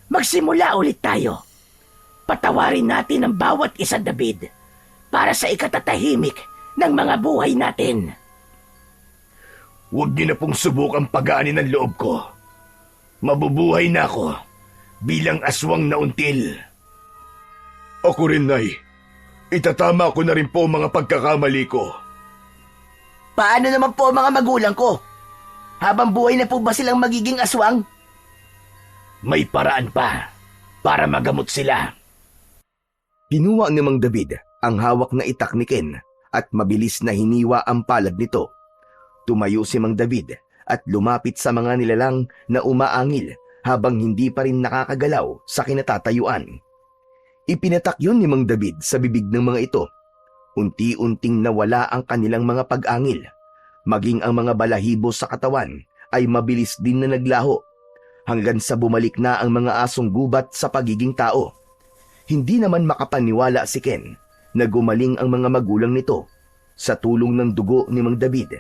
Magsimula ulit tayo. Patawarin natin ang bawat isa, David, para sa ikatatahimik ng mga buhay natin. Huwag niyo na pong subukang pagaanin ang loob ko. Mabubuhay na ako bilang aswang na until. Ako rin, Nay. Itatama ko na rin po ang mga pagkakamali ko. Paano naman po ang mga magulang ko? Habang buhay na po ba silang magiging aswang? May paraan pa para magamot sila. Kinuha ni Mang David ang hawak na itak ni Ken at mabilis na hiniwa ang palad nito. Tumayo si Mang David at lumapit sa mga nilalang na umaangil habang hindi pa rin nakakagalaw sa kinatatayuan. Ipinatak yun ni Mang David sa bibig ng mga ito. Unti-unting nawala ang kanilang mga pag-angil. Maging ang mga balahibo sa katawan ay mabilis din na naglaho hanggang sa bumalik na ang mga asong gubat sa pagiging tao. Hindi naman makapaniwala si Ken na gumaling ang mga magulang nito sa tulong ng dugo ni Mang David.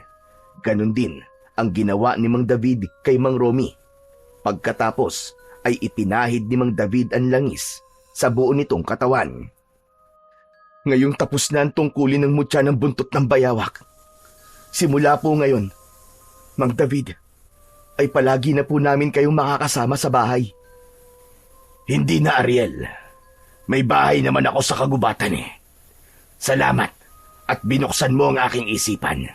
Ganon din ang ginawa ni Mang David kay Mang Romy. Pagkatapos ay ipinahid ni Mang David ang langis sa buo nitong katawan. Ngayong tapos na ang tungkulin ng mutya ng buntot ng bayawak. Simula po ngayon, Mang David, ay palagi na po namin kayong makakasama sa bahay. Hindi na, Ariel. May bahay naman ako sa kagubatan eh. Salamat at binuksan mo ang aking isipan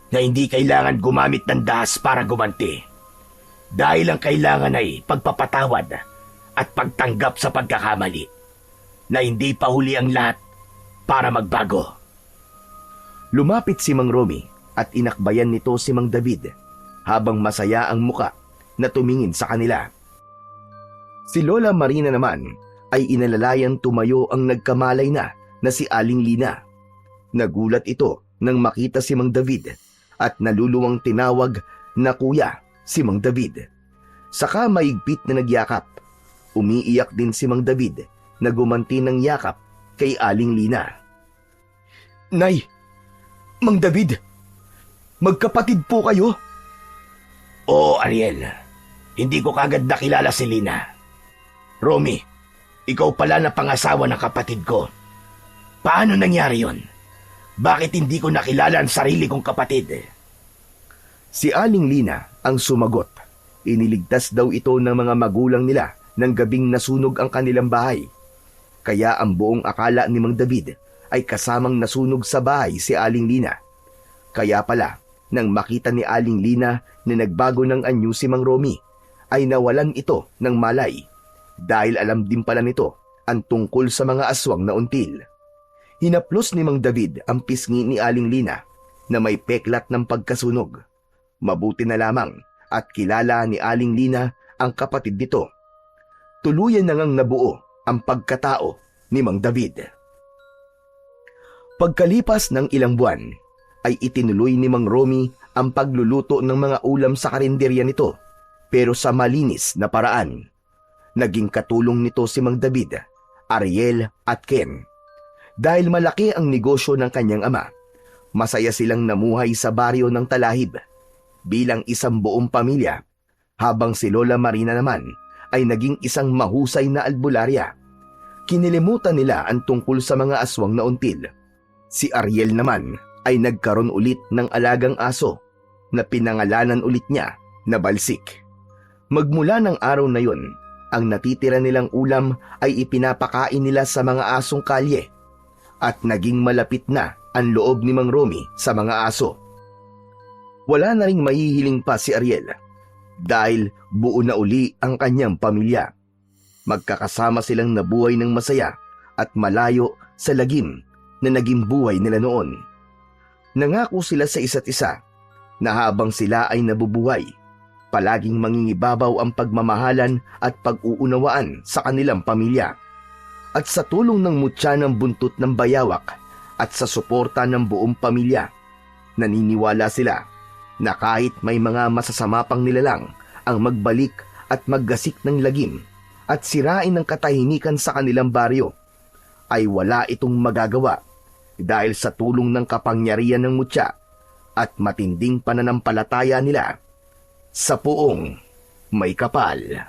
na hindi kailangan gumamit ng dahas para gumanti. Dahil ang kailangan ay pagpapatawad at pagtanggap sa pagkakamali na hindi pa huli ang lahat para magbago. Lumapit si Mang Romy at inakbayan nito si Mang David habang masaya ang muka na tumingin sa kanila. Si Lola Marina naman ay inalalayan tumayo ang nagkamalay na si Aling Lina. Nagulat ito nang makita si Mang David at naluluwang tinawag na kuya si Mang David. Saka maigpit na nagyakap. Umiiyak din si Mang David na gumanti ng yakap kay Aling Lina. Nay! Mang David! Magkapatid po kayo? Oo, Ariel. Hindi ko kagad nakilala si Lina. Romy, ikaw pala na pangasawa ng kapatid ko. Paano nangyari yon? Bakit hindi ko nakilala ang sarili kong kapatid? Si Aling Lina ang sumagot. Iniligtas daw ito ng mga magulang nila ng gabing nasunog ang kanilang bahay. Kaya ang buong akala ni Mang David ay kasamang nasunog sa bahay si Aling Lina. Kaya pala, nang makita ni Aling Lina na nagbago ng anyo si Mang Romy, ay nawalan ito ng malay dahil alam din pala nito ang tungkol sa mga aswang na until. Hinaplos ni Mang David ang pisngi ni Aling Lina na may peklat ng pagkasunog. Mabuti na lamang at kilala ni Aling Lina ang kapatid nito. Tuluyan na ngang nabuo ang pagkatao ni Mang David. Pagkalipas ng ilang buwan, ay itinuloy ni Mang Romy ang pagluluto ng mga ulam sa karinderya nito, pero sa malinis na paraan. Naging katulong nito si Mang David, Ariel at Ken. Dahil malaki ang negosyo ng kanyang ama, masaya silang namuhay sa baryo ng Talahib bilang isang buong pamilya, habang si Lola Marina naman ay naging isang mahusay na albularya. Kinilimutan nila ang tungkol sa mga aswang na until. Si Ariel naman ay nagkaroon ulit ng alagang aso na pinangalanan ulit niya na Balsik. Magmula ng araw na yon, ang natitira nilang ulam ay ipinapakain nila sa mga asong kalye at naging malapit na ang loob ni Mang Romy sa mga aso. Wala na ring mahihiling pa si Ariel dahil buo na uli ang kanyang pamilya. Magkakasama silang nabuhay ng masaya at malayo sa lagim na naging buhay nila noon. Nangako sila sa isa't isa na habang sila ay nabubuhay, palaging mangingibabaw ang pagmamahalan at pag-uunawaan sa kanilang pamilya. At sa tulong ng mutya ng buntot ng bayawak at sa suporta ng buong pamilya, naniniwala sila na kahit may mga masasama pang nilalang ang magbalik at maggasik ng lagim at sirain ng katahimikan sa kanilang baryo, ay wala itong magagawa dahil sa tulong ng kapangyarihan ng mutya at matinding pananampalataya nila sa Poong May Kapal.